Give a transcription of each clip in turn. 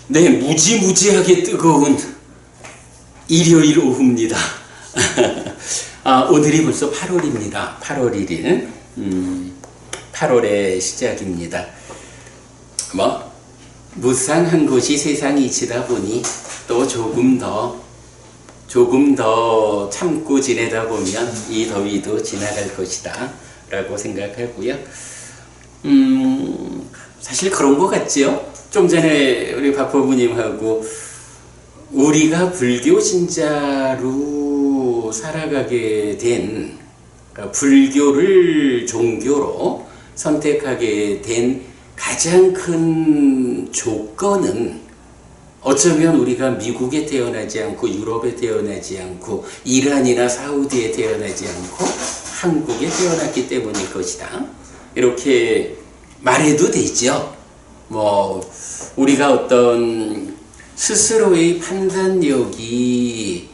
네, 무지무지하게 뜨거운 일요일 오후입니다. 오늘이 벌써 8월입니다. 8월 1일. 8월의 시작입니다. 무쌍한 것이 세상이 지다 보니 또 조금 더 참고 지내다 보면 이 더위도 지나갈 것이다 라고 생각하고요. 사실 그런 것 같지요? 좀 전에 우리 박포부님하고 우리가 불교 신자로 살아가게 된, 그러니까 불교를 종교로 선택하게 된 가장 큰 조건은 어쩌면 우리가 미국에 태어나지 않고 유럽에 태어나지 않고 이란이나 사우디에 태어나지 않고 한국에 태어났기 때문일 것이다. 이렇게 말해도 되죠. 우리가 어떤 스스로의 판단력이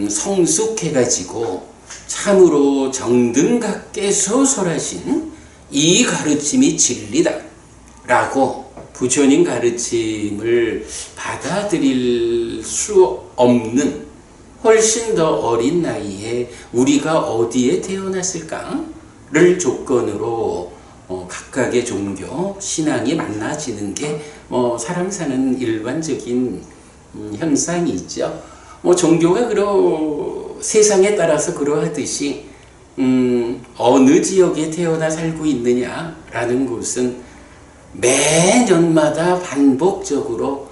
성숙해가지고 참으로 정등각계 소설하신 이 가르침이 진리다 라고 부처님 가르침을 받아들일 수 없는 훨씬 더 어린 나이에 우리가 어디에 태어났을까를 조건으로 각각의 종교, 신앙이 만나지는 게 사람 사는 일반적인 현상이 있죠. 종교가 세상에 따라서 그러하듯이 어느 지역에 태어나 살고 있느냐라는 것은 매년마다 반복적으로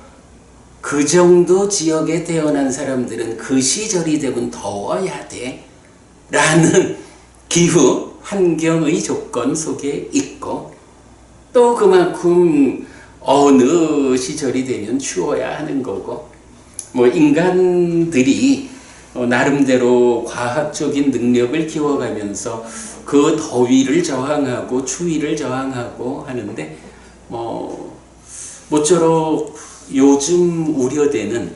그 정도 지역에 태어난 사람들은 그 시절이 되면 더워야 돼 라는 기후, 환경의 조건 속에 있고 또 그만큼 어느 시절이 되면 추워야 하는 거고 인간들이 나름대로 과학적인 능력을 키워가면서 그 더위를 저항하고 추위를 저항하고 하는데 모쪼록 요즘 우려되는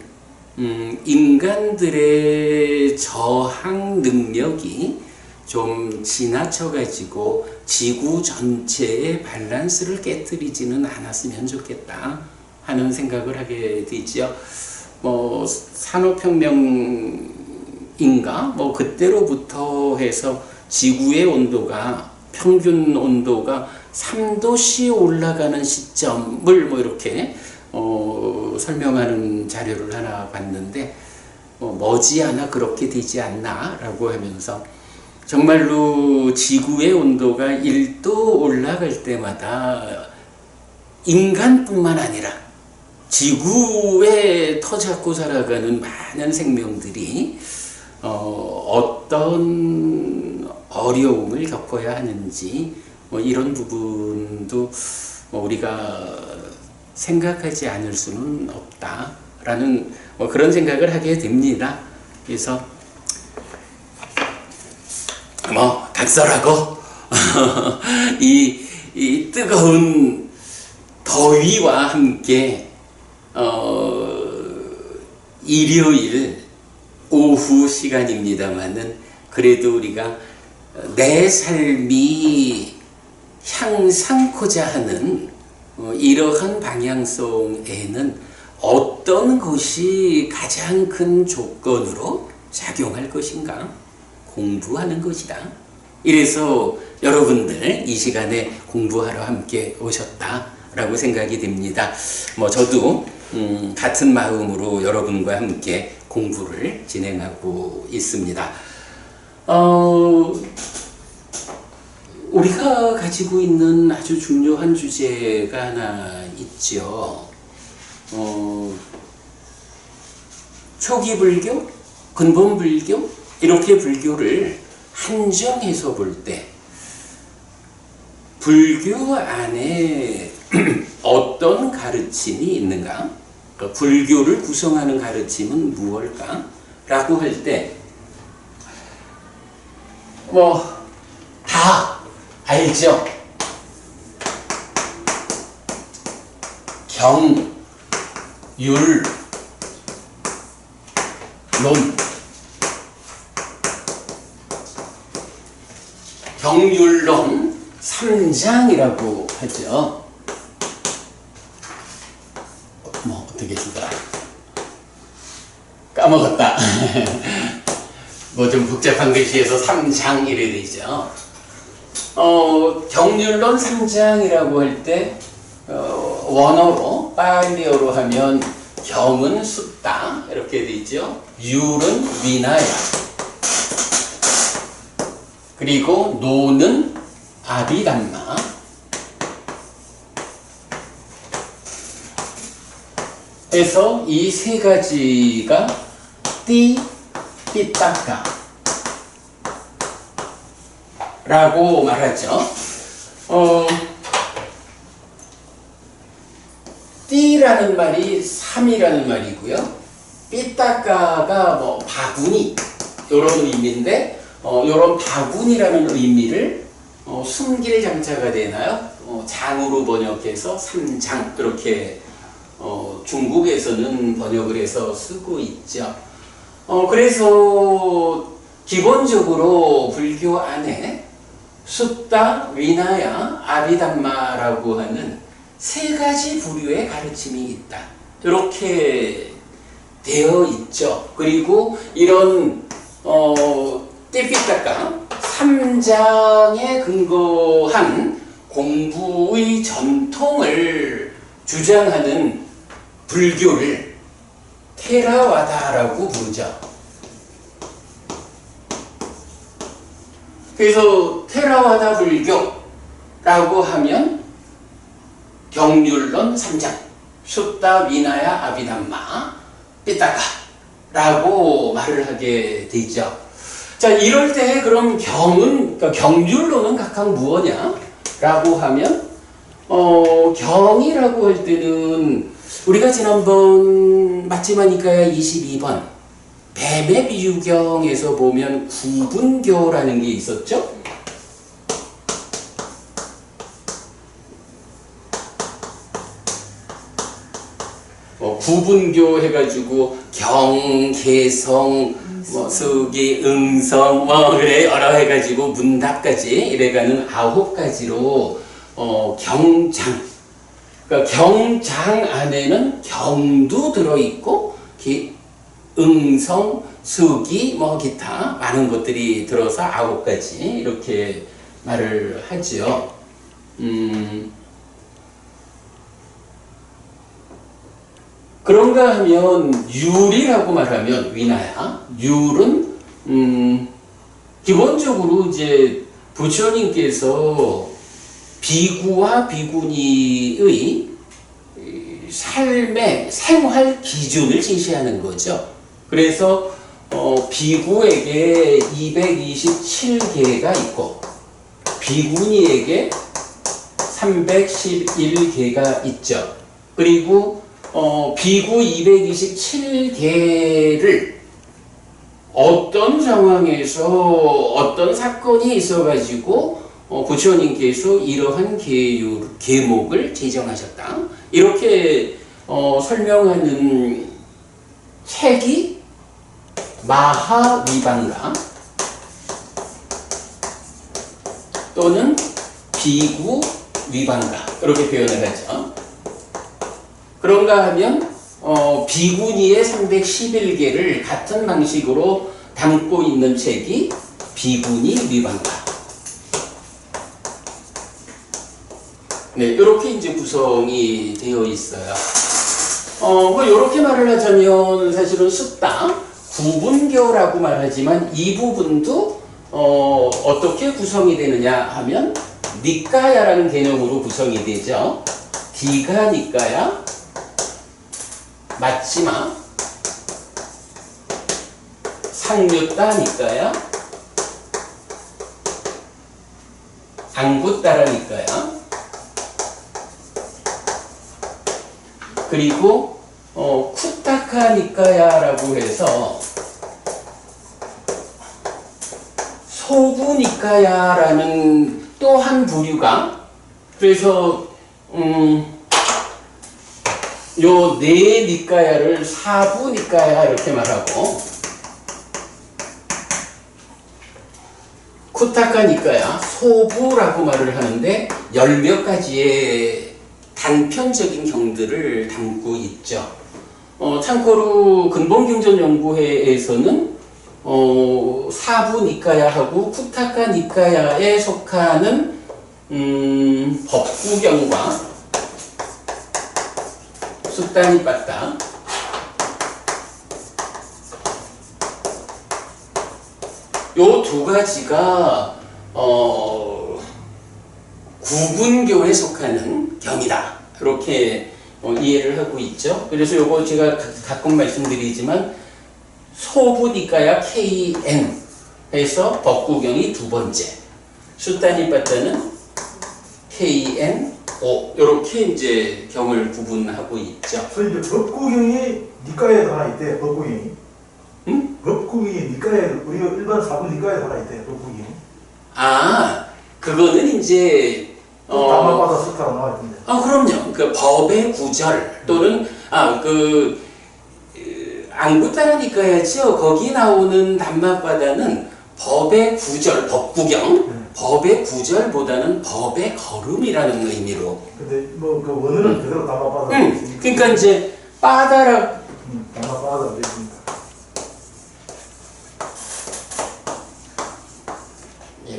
인간들의 저항 능력이 좀 지나쳐가지고 지구 전체의 밸런스를 깨뜨리지는 않았으면 좋겠다 하는 생각을 하게 되죠. 산업혁명인가? 그때로부터 해서 지구의 온도가, 평균 온도가 3도씩 올라가는 시점을 이렇게 설명하는 자료를 하나 봤는데 머지않아 그렇게 되지 않나 라고 하면서 정말로 지구의 온도가 1도 올라갈 때마다 인간뿐만 아니라 지구에 터잡고 살아가는 많은 생명들이 어떤 어려움을 겪어야 하는지 이런 부분도 우리가 생각하지 않을 수는 없다라는 그런 생각을 하게 됩니다. 그래서 각설하고 이 뜨거운 더위와 함께 일요일 오후 시간입니다만은 그래도 우리가 내 삶이 향상코자 하는 이러한 방향성에는 어떤 것이 가장 큰 조건으로 작용할 것인가? 공부하는 것이다. 이래서 여러분들 이 시간에 공부하러 함께 오셨다라고 생각이 됩니다. 저도 같은 마음으로 여러분과 함께 공부를 진행하고 있습니다. 우리가 가지고 있는 아주 중요한 주제가 하나 있죠. 초기 불교, 근본 불교, 이렇게 불교를 한정해서 볼 때 불교 안에 어떤 가르침이 있는가? 그러니까 불교를 구성하는 가르침은 무엇일까? 라고 할 때 다 알죠? 경, 율, 론. 경율론 3장이라고 하죠. 까먹었다. 뭐 좀 복잡한 글씨에서 3장 이래 되죠. 경률론 3장이라고 할 때 원어로 빨리어로 하면 경은 숫다 이렇게 되죠. 율은 위나야. 그리고 노는 아비담마. 해서 이 세 가지가 띠따까 라고 말하죠. 띠라는 말이 3이라는 말이고요. 삐따까가 뭐 바구니 이런 의미인데 이런 바구니라는 의미를 숨길 장자가 되나요? 장으로 번역해서 3장 그렇게 중국에서는 번역을 해서 쓰고 있죠. 그래서 기본적으로 불교 안에 숫다, 위나야, 아비담마라고 하는 세 가지 부류의 가르침이 있다. 이렇게 되어 있죠. 그리고 이런 띠삐따까 3장에 근거한 공부의 전통을 주장하는 불교를 테라와다라고 부르죠. 그래서 테라와다 불교라고 하면 경률론 3장, 숫다, 위나야, 아비담마, 삐따까라고 말을 하게 되죠. 자, 이럴 때 그럼 그러니까 경률론은 각각 무엇냐라고 하면 경이라고 할 때는 우리가 지난번 맞지마니까야 22번 뱀의 비유경에서 보면 구분교라는 게 있었죠? 구분교 해가지고 경, 개성, 서기, 응성, 그래 여러 해가지고 문답까지 이래가는 9가지로 경장. 그러니까 경장 안에는 경도 들어있고 응성, 서기, 기타 많은 것들이 들어서 9가지 이렇게 말을 하죠. 그런가 하면 율이라고 말하면 위나야. 율은 기본적으로 이제 부처님께서 비구와 비구니의 삶의 생활 기준을 제시하는 거죠. 그래서 비구에게 227개가 있고 비구니에게 311개가 있죠. 그리고 비구 227개를 어떤 상황에서 어떤 사건이 있어가지고 부처님께서 이러한 계목을 제정하셨다. 이렇게 설명하는 책이 마하위반가 또는 비구위반가 이렇게 표현을 하죠. 그런가 하면 비구니의 311개를 같은 방식으로 담고 있는 책이 비구니 위반가. 네, 이렇게 이제 구성이 되어 있어요. 이렇게 말을 하자면 사실은 숫다, 구분교라고 말하지만 이 부분도 어떻게 구성이 되느냐 하면 니까야라는 개념으로 구성이 되죠. 디가 니까야, 마치마, 상류따 니까야, 앙구따라 니까야, 그리고 쿠타카 니까야라고 해서 소부 니까야라는 또 한 부류가, 그래서 요 네 니까야를 사부 니까야 이렇게 말하고, 쿠타카 니까야 소부라고 말을 하는데 10몇 가지의 단편적인 경들을 담고 있죠. 참고로 근본경전연구회에서는 사부 니까야하고 쿠타카 니까야에 속하는 법구경과 숫다니빠따 요 두 가지가 구분교에 속하는 경이다. 이렇게 이해를 하고 있죠. 그래서 요거 제가 가끔 말씀드리지만 소부니까야 KN 해서 법구경이 두 번째, 숫다니빠따는 KN5 이렇게 이제 경을 구분하고 있죠. 그래서 이제 법구경이 니까에도 하나 있대. 법구경이. 응? 법구경이 니까에 우리가 일반 사부 니까에도 하나 있대. 법구경이. 아, 그거는 이제 담마바다 스타로 나와 있던데. 그럼요. 그 법의 구절 또는 앙구따라니까야죠. 거기 나오는 담마바다는 법의 구절, 법구경, 법의 구절보다는 법의 걸음이라는 의미로. 근데 뭐 그 원어는 그대로 담마바다. 그러니까 이제 바다라. 담마바다 되십니다.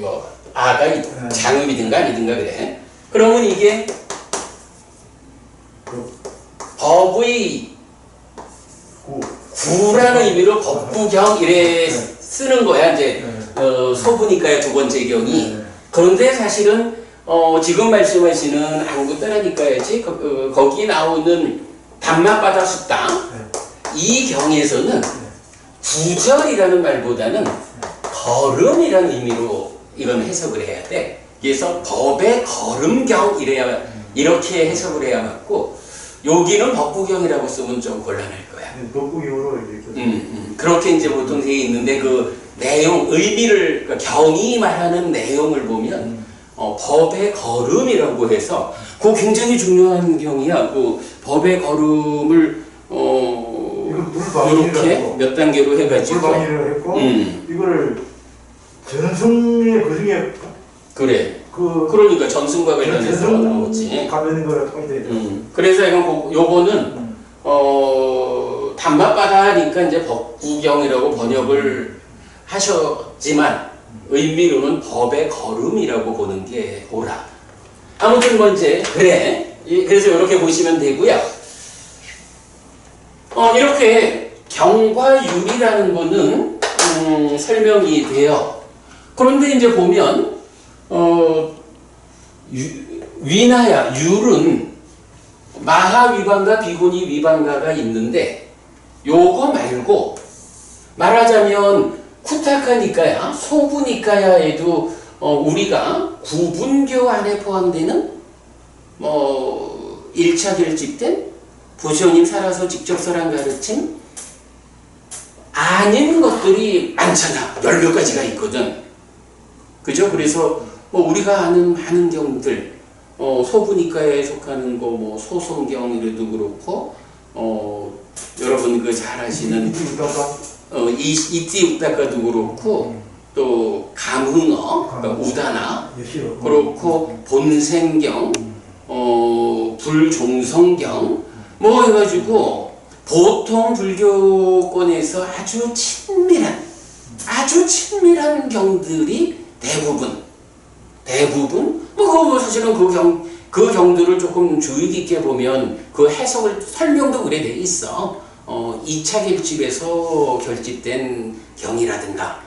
뭐 아가 장음이든가 아니든가 그래. 그러면 이게 법의 구라는 의미로 법구경 이래 쓰는 거야. 이제 소부니까야 두 번째 경이. 그런데 사실은 지금 말씀하시는 앙구따라니까야지 거기 나오는 담마바다 숫다 이 경에서는 구절이라는 말보다는 걸음이라는 의미로 이건 해석을 해야 돼. 그래서 법의 걸음경 이렇게 해석을 해야 맞고, 여기는 법구경이라고 쓰면 좀 곤란할 거야. 법구경으로 이렇게. 그렇게 이제 보통 되어 있는데 그 내용 의미를 그러니까 경이 말하는 내용을 보면 법의 걸음이라고 해서 그 굉장히 중요한 경이야. 그 법의 걸음을 이렇게 몇 단계로 해가지고 불방이를 했고 이거를 전승의 그 중에 그래. 그러니까 전승과 관련해서 나오지. 가면 거랑 똑같아. 그래서 요거는 담마바다니까 이제 법구경이라고 번역을 하셨지만 의미로는 법의 걸음이라고 보는 게 옳아. 아무튼 뭐 이제 그래. 그래서 이렇게 보시면 되고요. 이렇게 경과 율이라는 거는 설명이 돼요. 그런데 이제 보면 위나야 율은 마하위반가 비고니 위반가가 있는데 요거 말고 말하자면 쿠타카니까야 소부니까야에도 우리가 구분교 안에 포함되는 1차 결집된 부처님 살아서 직접 설한 가르침 아닌 것들이 많잖아. 열몇 가지가 있거든. 그죠? 그래서 우리가 아는 많은 경들 소부니까에 속하는 거 소송경 이래도 그렇고 여러분 잘 아시는 이띠우다가도 그렇고 또 감흥어 그러니까 우다나 그렇고 본생경 불종성경 해가지고 보통 불교권에서 아주 친밀한 경들이 대부분 사실은 그 경들을 조금 주의 깊게 보면 그 해석을 설명도 그래 돼 있어. 2차 결집에서 결집된 경이라든가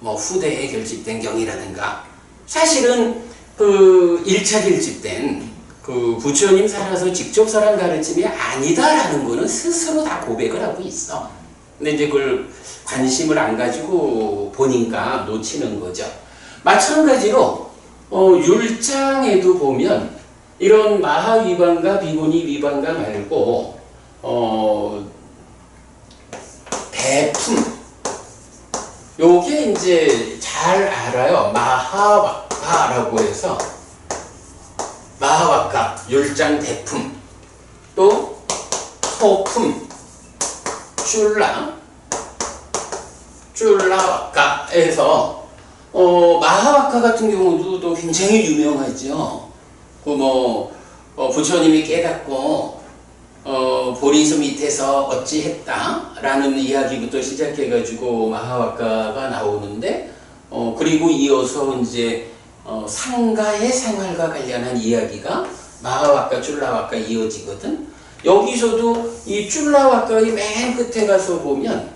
후대에 결집된 경이라든가 사실은 그 1차 결집된 그 부처님 살아서 직접 설한 가르침이 아니다라는 거는 스스로 다 고백을 하고 있어. 근데 이제 그걸 관심을 안 가지고 보니까 놓치는 거죠. 마찬가지로 율장에도 보면 이런 마하위반가 비고니 위반가 말고 대품 요게 이제 잘 알아요. 마하와카라고 해서 마하와카 율장 대품 또 소품 쫄라와카에서 마하와카 같은 경우도 또 굉장히 유명하죠. 부처님이 깨닫고 보리수 밑에서 어찌했다라는 이야기부터 시작해가지고 마하와카가 나오는데, 그리고 이어서 이제 상가의 생활과 관련한 이야기가 마하와카, 쫄라와카 이어지거든. 여기서도 이 쫄라와카의 맨 끝에 가서 보면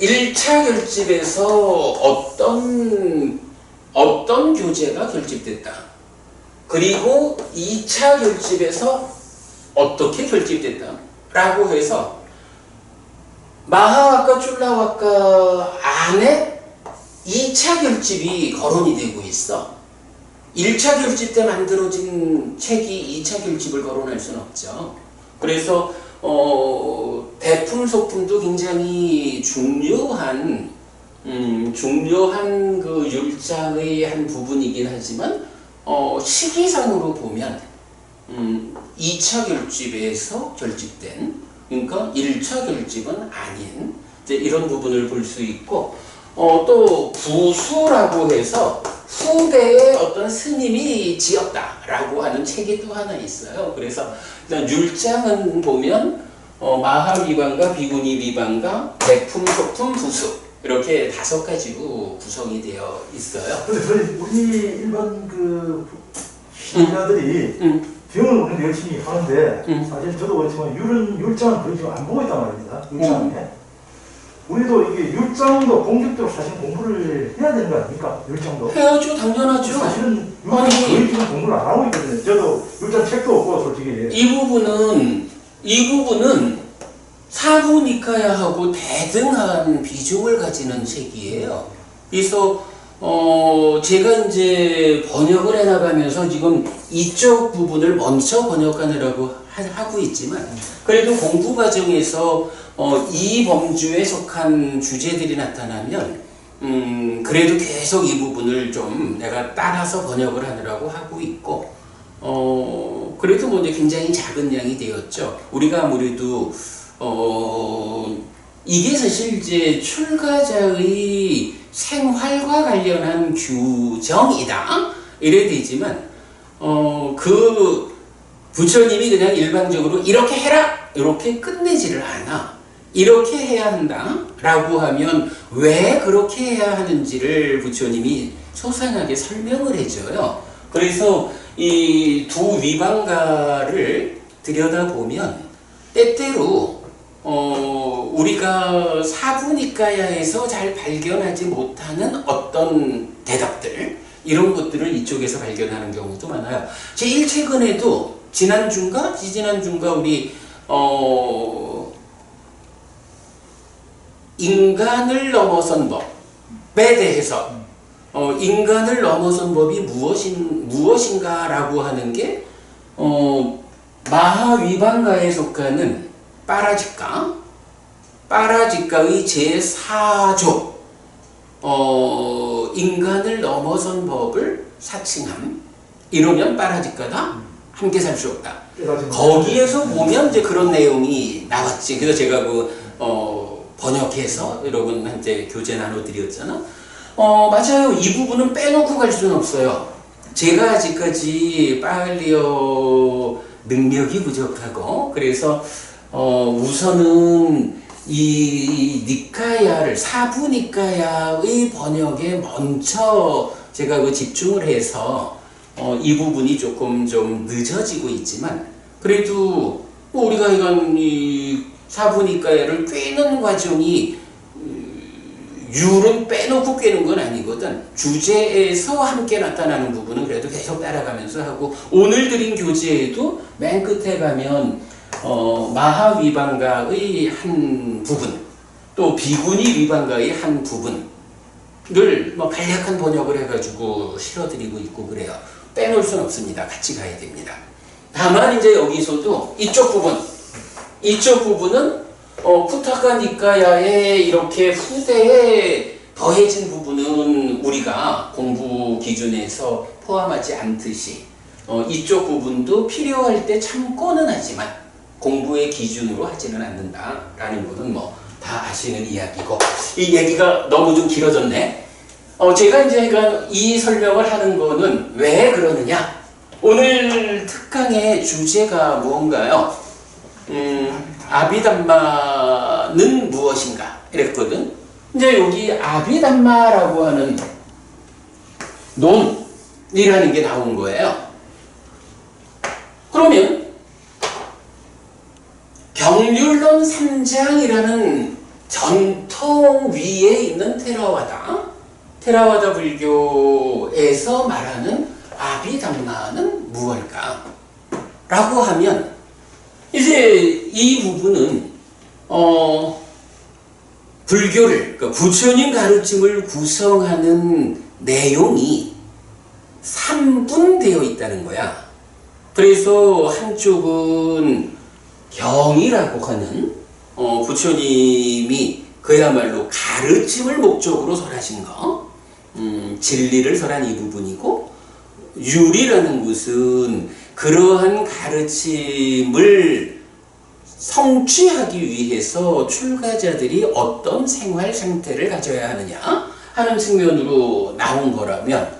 1차 결집에서 어떤 교재가 결집됐다. 그리고 2차 결집에서 어떻게 결집됐다. 라고 해서 마하와카, 쫄라와카 안에 2차 결집이 거론이 되고 있어. 1차 결집 때 만들어진 책이 2차 결집을 거론할 수는 없죠. 그래서 대품, 소품도 굉장히 중요한 그 율장의 한 부분이긴 하지만 시기상으로 보면 2차 결집에서 결집된, 그러니까 1차 결집은 아닌 이제 이런 부분을 볼 수 있고, 또 부수라고 해서 후대에 어떤 스님이 지었다라고 하는 책이 또 하나 있어요. 그래서 일단 율장은 보면 마하위반가, 비구니위반가, 대품, 소품, 부수 이렇게 5가지로 구성이 되어 있어요. 근데 저희 우리 일반 그 신자들이 병을 오는데 열심히 하는데 사실 저도 그렇지만 율장은 거의 지금 안 보고 있단 말입니다. 율장에. 우리도 이게 율장도 본격적으로 사실 공부를 해야 되는 거 아닙니까? 율장도. 해야죠, 당연하죠. 사실은 율장 거의 지금 공부를 안 하고 있거든요. 저도 율장 책도 없고 솔직히. 이 부분은 사부니카야하고 대등한 비중을 가지는 책이에요. 그래서 제가 이제 번역을 해나가면서 지금 이쪽 부분을 먼저 번역하느라고 하고 있지만, 그래도 공부 과정에서 이 범주에 속한 주제들이 나타나면 그래도 계속 이 부분을 좀 내가 따라서 번역을 하느라고 하고 있고, 그래도 뭐 이제 굉장히 작은 양이 되었죠. 우리가 아무래도 이게 사실 이제 출가자의 생활과 관련한 규정이다 이래 되지만, 그 부처님이 그냥 일방적으로 이렇게 해라 이렇게 끝내지를 않아. 이렇게 해야 한다 라고 하면 왜 그렇게 해야 하는지를 부처님이 소상하게 설명을 해줘요. 그래서 이 두 위반가를 들여다보면 때때로 우리가 사부니까야에서 잘 발견하지 못하는 어떤 대답들, 이런 것들을 이쪽에서 발견하는 경우도 많아요. 제일 최근에도 지난주인가 우리 인간을 넘어선 법에 대해서 인간을 넘어선 법이 무엇인가라고 하는 게 마하위반가에 속하는 빠라지가의 제4조 인간을 넘어선 법을 사칭함. 이러면 빠라지가다. 함께 살 수 없다. 거기에서 보면 이제 그런 내용이 나왔지. 그래서 제가 번역해서 여러분한테 교재 나눠드렸잖아. 맞아요. 이 부분은 빼놓고 갈 수는 없어요. 제가 아직까지 빨리어 능력이 부족하고, 그래서 우선은 이 니카야를, 사부니카야의 번역에 먼저 제가 집중을 해서 이 부분이 조금 좀 늦어지고 있지만, 그래도 우리가 이건 이 사부니까야를 꿰는 과정이 율은 빼놓고 꿰는 건 아니거든. 주제에서 함께 나타나는 부분은 그래도 계속 따라가면서 하고, 오늘 드린 교재에도 맨 끝에 가면 마하위반가의 한 부분, 또 비구니 위반가의 한 부분을 간략한 번역을 해가지고 실어드리고 있고 그래요. 빼놓을 수는 없습니다. 같이 가야 됩니다. 다만 이제 여기서도 이쪽 부분은 쿠타카 니카야의 이렇게 후대에 더해진 부분은 우리가 공부 기준에서 포함하지 않듯이 이쪽 부분도 필요할 때 참고는 하지만 공부의 기준으로 하지는 않는다라는 거는 다 아시는 이야기고, 이 얘기가 너무 좀 길어졌네. 제가 이제 이 설명을 하는 거는 왜 그러느냐? 오늘 특강의 주제가 무언가요? 아비담마는 무엇인가? 이랬거든. 이제 여기 아비담마라고 하는 논이라는 게 나온 거예요. 그러면 경륜론 3장이라는 전통 위에 있는 테라와다 불교에서 말하는 아비담마는 무엇일까? 라고 하면 이제 이 부분은 불교를, 그러니까 부처님 가르침을 구성하는 내용이 3분되어 있다는 거야. 그래서 한쪽은 경이라고 하는 부처님이 그야말로 가르침을 목적으로 설하신 거, 진리를 설한 이 부분이고, 율이라는 것은 그러한 가르침을 성취하기 위해서 출가자들이 어떤 생활 상태를 가져야 하느냐 하는 측면으로 나온 거라면,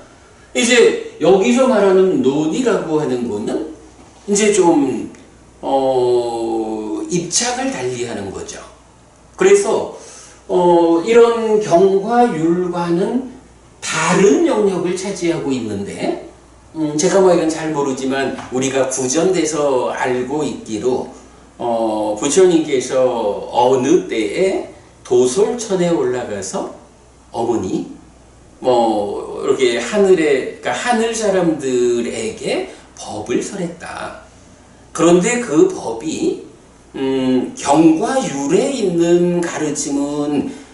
이제 여기서 말하는 논이라고 하는 거는 이제 좀 입장을 달리하는 거죠. 그래서 이런 경과 율과는 다른 영역을 차지하고 있는데, 제가 뭐 이건 잘 모르지만 우리가 구전돼서 알고 있기로 부처님께서 어느 때에 도솔천에 올라가서 어머니 뭐 이렇게 그러니까 하늘 사람들에게 법을 설했다. 그런데 그 법이 경과 율에 있는 가르침은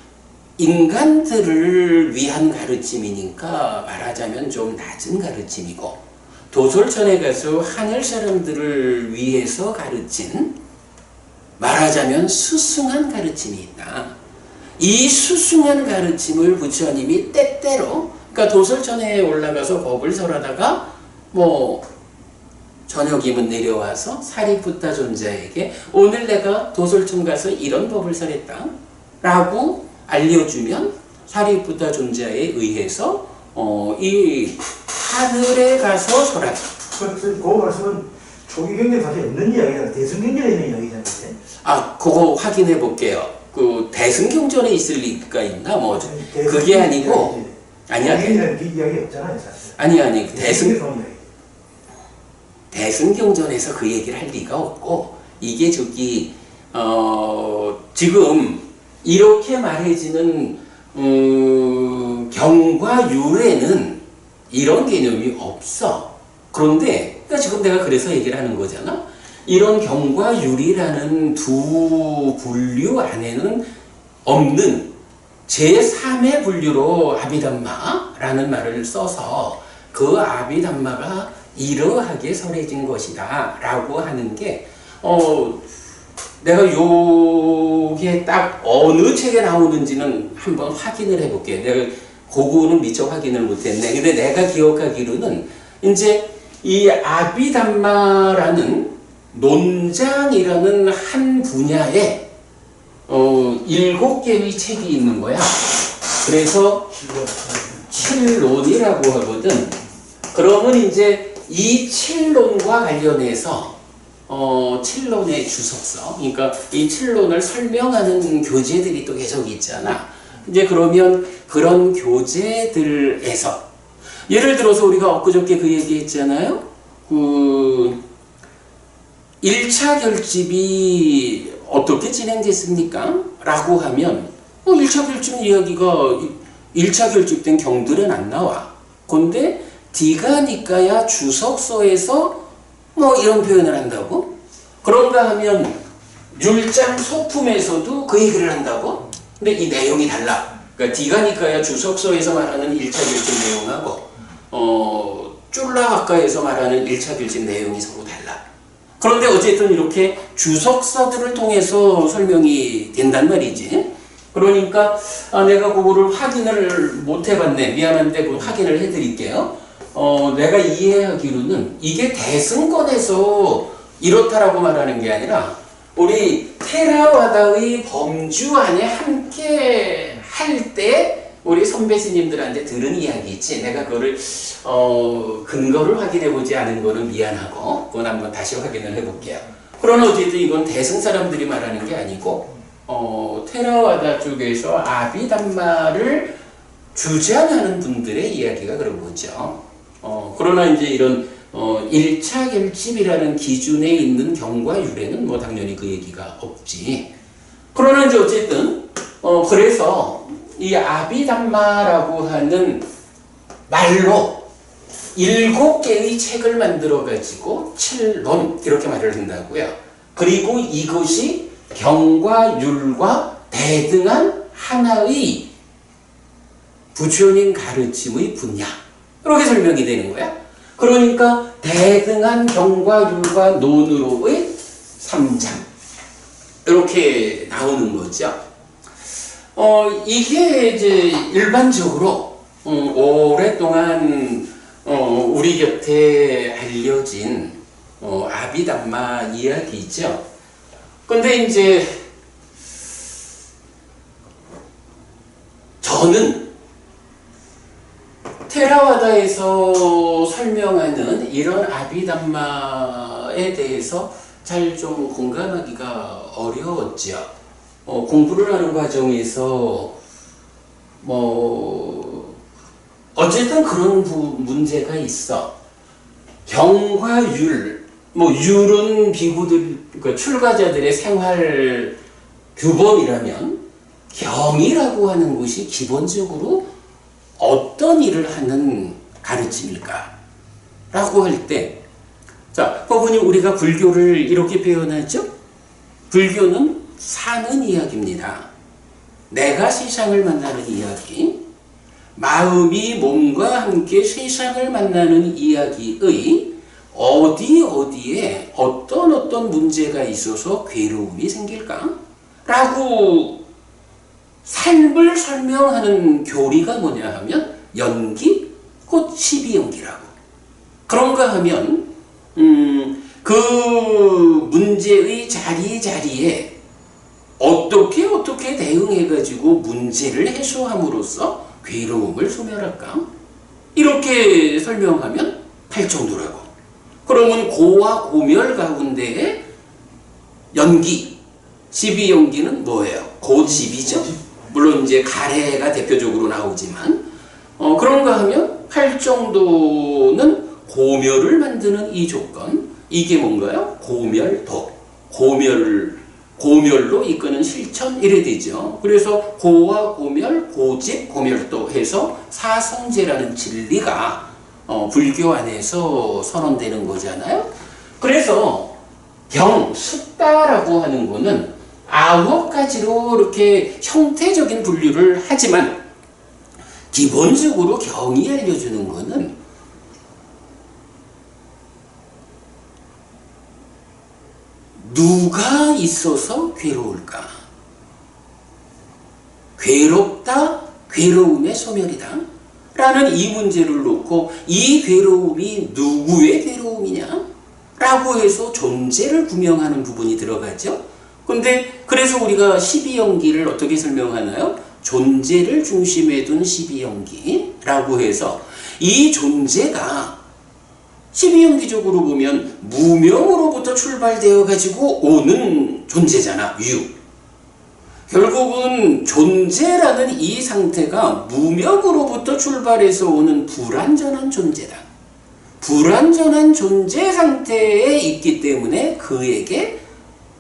인간들을 위한 가르침이니까 말하자면 좀 낮은 가르침이고, 도솔천에 가서 하늘 사람들을 위해서 가르친 말하자면 수승한 가르침이 있다. 이 수승한 가르침을 부처님이 때때로, 그러니까 도솔천에 올라가서 법을 설하다가 뭐 저녁이면 내려와서 사리푸타 존자에게 오늘 내가 도솔천 가서 이런 법을 설했다 라고 알려주면 사리푸타 존자에 의해서 이 하늘에 가서 설하다. 그 말씀은 초기경전에 사실 없는 이야기잖아요. 대승경전에 있는 이야기잖아요. 그거 확인해 볼게요. 그 대승경전에 있을 리가 있나? 뭐 그게 아니고 아니야. 그 이야기 없잖아요, 사실. 아니 대승경전에서 그 얘기를 할 리가 없고, 이게 지금 이렇게 말해지는 경과 율에는 이런 개념이 없어. 그런데 그러니까 지금 내가 그래서 얘기를 하는 거잖아. 이런 경과 율이라는 두 분류 안에는 없는 제3의 분류로 아비담마라는 말을 써서 그 아비담마가 이러하게 설해진 것이다 라고 하는 게 내가 요게 딱 어느 책에 나오는지는 한번 확인을 해볼게. 내가 그거는 미처 확인을 못했네. 근데 내가 기억하기로는 이제 이 아비담마라는 논장이라는 한 분야에 7개의 책이 있는 거야. 그래서 7논이라고 하거든. 그러면 이제 이 7논과 관련해서 7논의 주석서, 그러니까 이 7논을 설명하는 교재들이 또 계속 있잖아. 이제 그러면 그런 교재들에서 예를 들어서 우리가 엊그저께 그 얘기 했잖아요. 1차 결집이 어떻게 진행됐습니까? 라고 하면 1차 결집 이야기가 1차 결집된 경들은 안 나와. 근데 디가니까야 주석서에서 뭐 이런 표현을 한다고? 그런가 하면 율장 소품에서도 그 얘기를 한다고? 근데 이 내용이 달라. 그러니까 디가니까야 주석서에서 말하는 1차 결집 내용하고 쫄라가까에서 말하는 1차 결집 내용이 서로 달라. 그런데 어쨌든 이렇게 주석서들을 통해서 설명이 된단 말이지. 그러니까 내가 그거를 확인을 못 해봤네. 미안한데 그 확인을 해드릴게요. 내가 이해하기로는 이게 대승권에서 이렇다라고 말하는 게 아니라 우리 테라와다의 범주 안에 함께 할 때 우리 선배 스님들한테 들은 이야기지 내가 그거를 근거를 확인해 보지 않은 거는 미안하고 그건 한번 다시 확인을 해볼게요. 그러나 어쨌든 이건 대승 사람들이 말하는 게 아니고 테라와다 쪽에서 아비담마를 주장하는 분들의 이야기가 그런 거죠. 그러나 이제 이런 1차 결집이라는 기준에 있는 경과 율에는 뭐 당연히 그 얘기가 없지. 그러나 이제 어쨌든 그래서 이 아비담마라고 하는 말로 7개의 책을 만들어 가지고 7론 이렇게 말을 한다고요. 그리고 이것이 경과 율과 대등한 하나의 부처님 가르침의 분야 이렇게 설명이 되는 거야. 그러니까 대등한 경과 율과 논으로의 3장 이렇게 나오는 거죠. 이게 이제 일반적으로 오랫동안 우리 곁에 알려진 아비담마 이야기죠. 근데 이제 저는 테라와다에서 설명하는 이런 아비담마에 대해서 잘 좀 공감하기가 어려웠죠. 공부를 하는 과정에서 어쨌든 그런 문제가 있어. 경과 율, 율은 비구들, 그러니까 출가자들의 생활 규범이라면 경이라고 하는 것이 기본적으로 어떤 일을 하는 가르침일까? 라고 할 때, 자, 법원이 우리가 불교를 이렇게 표현하죠? 불교는 사는 이야기입니다. 내가 세상을 만나는 이야기, 마음이 몸과 함께 세상을 만나는 이야기의 어디에 어떤 문제가 있어서 괴로움이 생길까? 라고 삶을 설명하는 교리가 뭐냐 하면 연기, 곧 12연기라고. 그런가 하면 그 문제의 자리에 어떻게 대응해가지고 문제를 해소함으로써 괴로움을 소멸할까? 이렇게 설명하면 할 정도라고. 그러면 고와 고멸 가운데에 연기, 12연기는 뭐예요? 고집이죠. 물론 이제 가래가 대표적으로 나오지만 그런가 하면 할 정도는 고멸을 만드는 이 조건, 이게 뭔가요? 고멸도. 고멸로 이끄는 실천 이래 되죠. 그래서 고와 고멸, 고집, 고멸도 해서 사성제라는 진리가 불교 안에서 선언되는 거잖아요. 그래서 숫다라고 하는 거는 9가지로 이렇게 형태적인 분류를 하지만 기본적으로 경이 알려주는 거는 누가 있어서 괴로울까? 괴롭다, 괴로움의 소멸이다 라는 이 문제를 놓고 이 괴로움이 누구의 괴로움이냐? 라고 해서 존재를 구명하는 부분이 들어가죠. 근데 그래서 우리가 12연기를 어떻게 설명하나요? 존재를 중심에 둔 12연기라고 해서 이 존재가 12연기적으로 보면 무명으로부터 출발되어 가지고 오는 존재잖아. 결국은 존재라는 이 상태가 무명으로부터 출발해서 오는 불완전한 존재다. 불완전한 존재 상태에 있기 때문에 그에게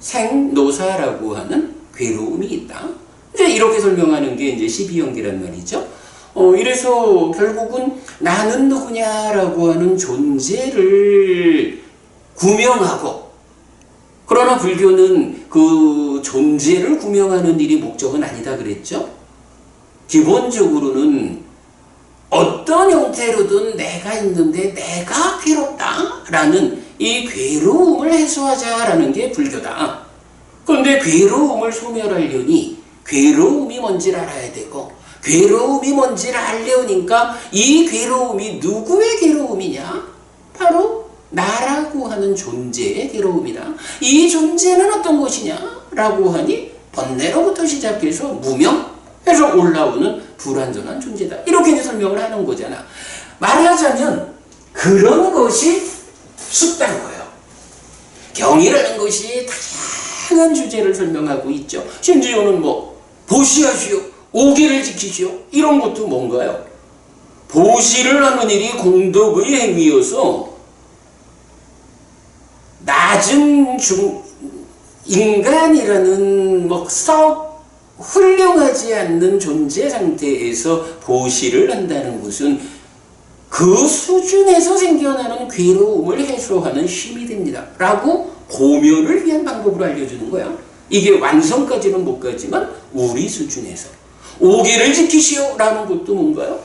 생노사라고 하는 괴로움이 있다. 이제 이렇게 설명하는 게 이제 12연기란 말이죠. 이래서 결국은 나는 누구냐라고 하는 존재를 구명하고, 그러나 불교는 그 존재를 구명하는 일이 목적은 아니다 그랬죠. 기본적으로는 어떤 형태로든 내가 있는데 내가 괴롭다라는 이 괴로움을 해소하자라는 게 불교다. 그런데 괴로움을 소멸하려니 괴로움이 뭔지를 알아야 되고, 괴로움이 뭔지를 알려니까 이 괴로움이 누구의 괴로움이냐? 바로 나라고 하는 존재의 괴로움이다. 이 존재는 어떤 것이냐? 라고 하니 번뇌로부터 시작해서 무명해서 올라오는 불완전한 존재다. 이렇게 이제 설명을 하는 거잖아. 말하자면 그런 것이 숫다는 거예요. 경이라는 것이 다양한 주제를 설명하고 있죠. 심지어는 뭐 보시하시오, 오계를 지키시오, 이런 것도 뭔가요? 보시를 하는 일이 공덕의 행위여서 낮은 인간이라는 썩 훌륭하지 않는 존재 상태에서 보시를 한다는 것은 그 수준에서 생겨나는 괴로움을 해소하는 힘이 됩니다. 라고 고면을 위한 방법을 알려주는 거야. 이게 완성까지는 못 가지만 우리 수준에서. 오계를 지키시오 라는 것도 뭔가요?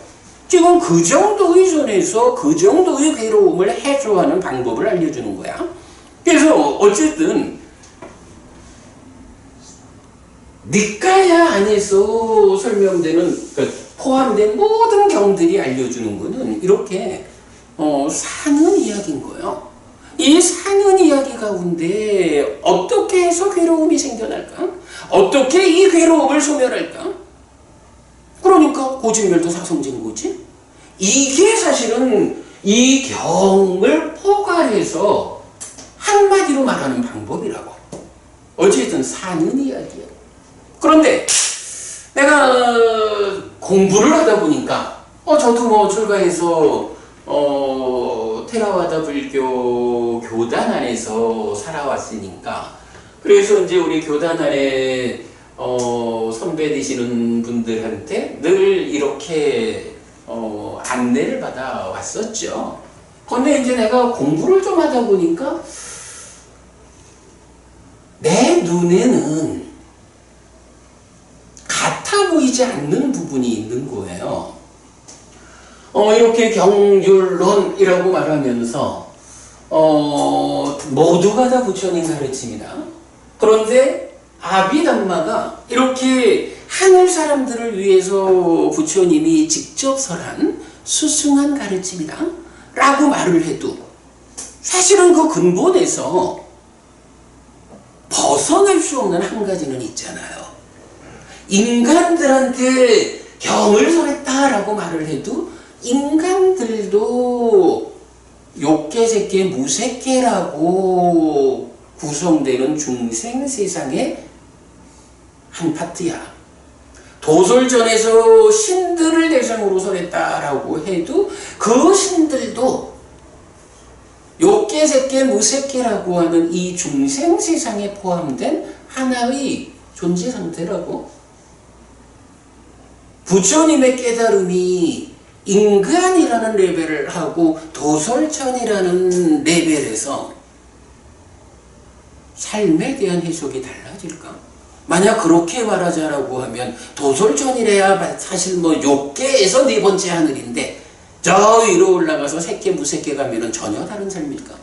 지금 그 정도의 선에서 그 정도의 괴로움을 해소하는 방법을 알려주는 거야. 그래서 어쨌든 니까야 안에서 설명되는 포함된 모든 경들이 알려주는 것은 이렇게 사는 이야기인 거예요. 이 사는 이야기 가운데 어떻게 해서 괴로움이 생겨날까? 어떻게 이 괴로움을 소멸할까? 그러니까 고진멸도 사성진고지. 이게 사실은 이 경을 포괄해서 한마디로 말하는 방법이라고. 어쨌든 사는 이야기예요. 그런데 내가 공부를 하다 보니까 저도 뭐 출가해서 테라와다 불교 교단 안에서 살아왔으니까, 그래서 이제 우리 교단 안에 선배 되시는 분들한테 늘 이렇게 안내를 받아 왔었죠. 근데 이제 내가 공부를 좀 하다 보니까 내 눈에는 같아 보이지 않는 부분이 있는 거예요. 이렇게 경율론이라고 말하면서 모두가 다 부처님 가르칩니다. 그런데 아비담마가 이렇게 하늘 사람들을 위해서 부처님이 직접 설한 수승한 가르침이다 라고 말을 해도 사실은 그 근본에서 벗어날 수 없는 한 가지는 있잖아요. 인간들한테 경을 설했다라고 말을 해도 인간들도 욕계새끼 무새끼라고 구성되는 중생 세상의 한 파트야. 도솔전에서 신들을 대상으로 설했다라고 해도 그 신들도 욕계새끼 무새끼라고 하는 이 중생 세상에 포함된 하나의 존재 상태라고. 부처님의 깨달음이 인간이라는 레벨을 하고 도솔천이라는 레벨에서 삶에 대한 해석이 달라질까? 만약 그렇게 말하자라고 하면 도솔천이래야 사실 뭐 욕계에서 네 번째 하늘인데 저 위로 올라가서 새끼 무새끼 가면은 전혀 다른 삶일까?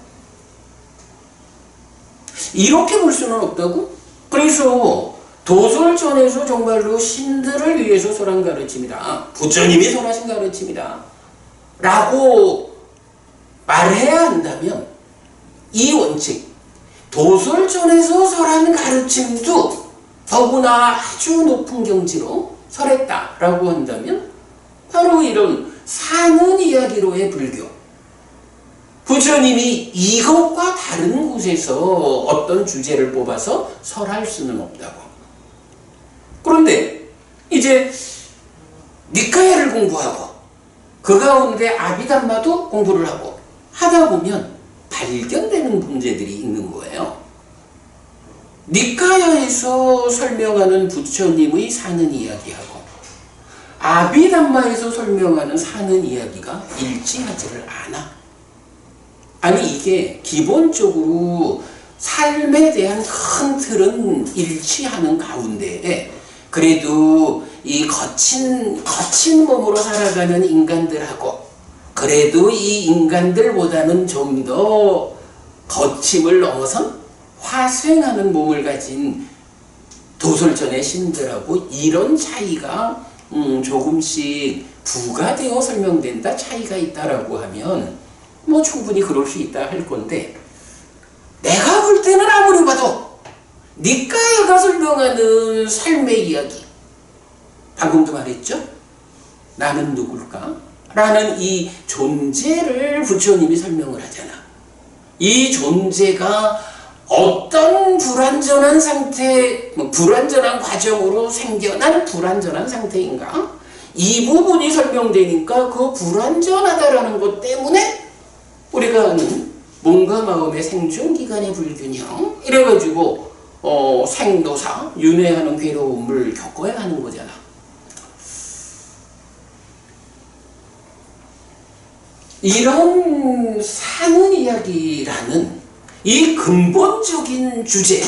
이렇게 볼 수는 없다고? 그래서 도솔천에서 정말로 신들을 위해서 설한 가르침이다. 부처님이 설하신 가르침이다. 라고 말해야 한다면 이 원칙, 도솔천에서 설한 가르침도 더구나 아주 높은 경지로 설했다라고 한다면 바로 이런 사는 이야기로의 불교. 부처님이 이것과 다른 곳에서 어떤 주제를 뽑아서 설할 수는 없다고. 그런데 이제 니카야를 공부하고 그 가운데 아비담마도 공부를 하고 하다 보면 발견되는 문제들이 있는 거예요. 니카야에서 설명하는 부처님의 사는 이야기하고 아비담마에서 설명하는 사는 이야기가 일치하지를 않아. 아니 이게 기본적으로 삶에 대한 큰 틀은 일치하는 가운데에 그래도 이 거친 몸으로 살아가는 인간들하고 그래도 이 인간들보다는 좀 더 거침을 넘어선 화생하는 몸을 가진 도솔천의 신들하고 이런 차이가 조금씩 부가되어 설명된다, 차이가 있다라고 하면 뭐 충분히 그럴 수 있다 할 건데, 내가 볼 때는 아무리 봐도 니까야가 설명하는 삶의 이야기, 방금도 말했죠? 나는 누굴까? 라는 이 존재를 부처님이 설명을 하잖아. 이 존재가 어떤 불완전한 상태, 불완전한 과정으로 생겨난 불완전한 상태인가? 이 부분이 설명되니까 그 불완전하다라는 것 때문에 우리가 아는 몸과 마음의 생존기간의 불균형 이래가지고 생노사, 윤회하는 괴로움을 겪어야 하는 거잖아. 이런 사는 이야기라는 이 근본적인 주제,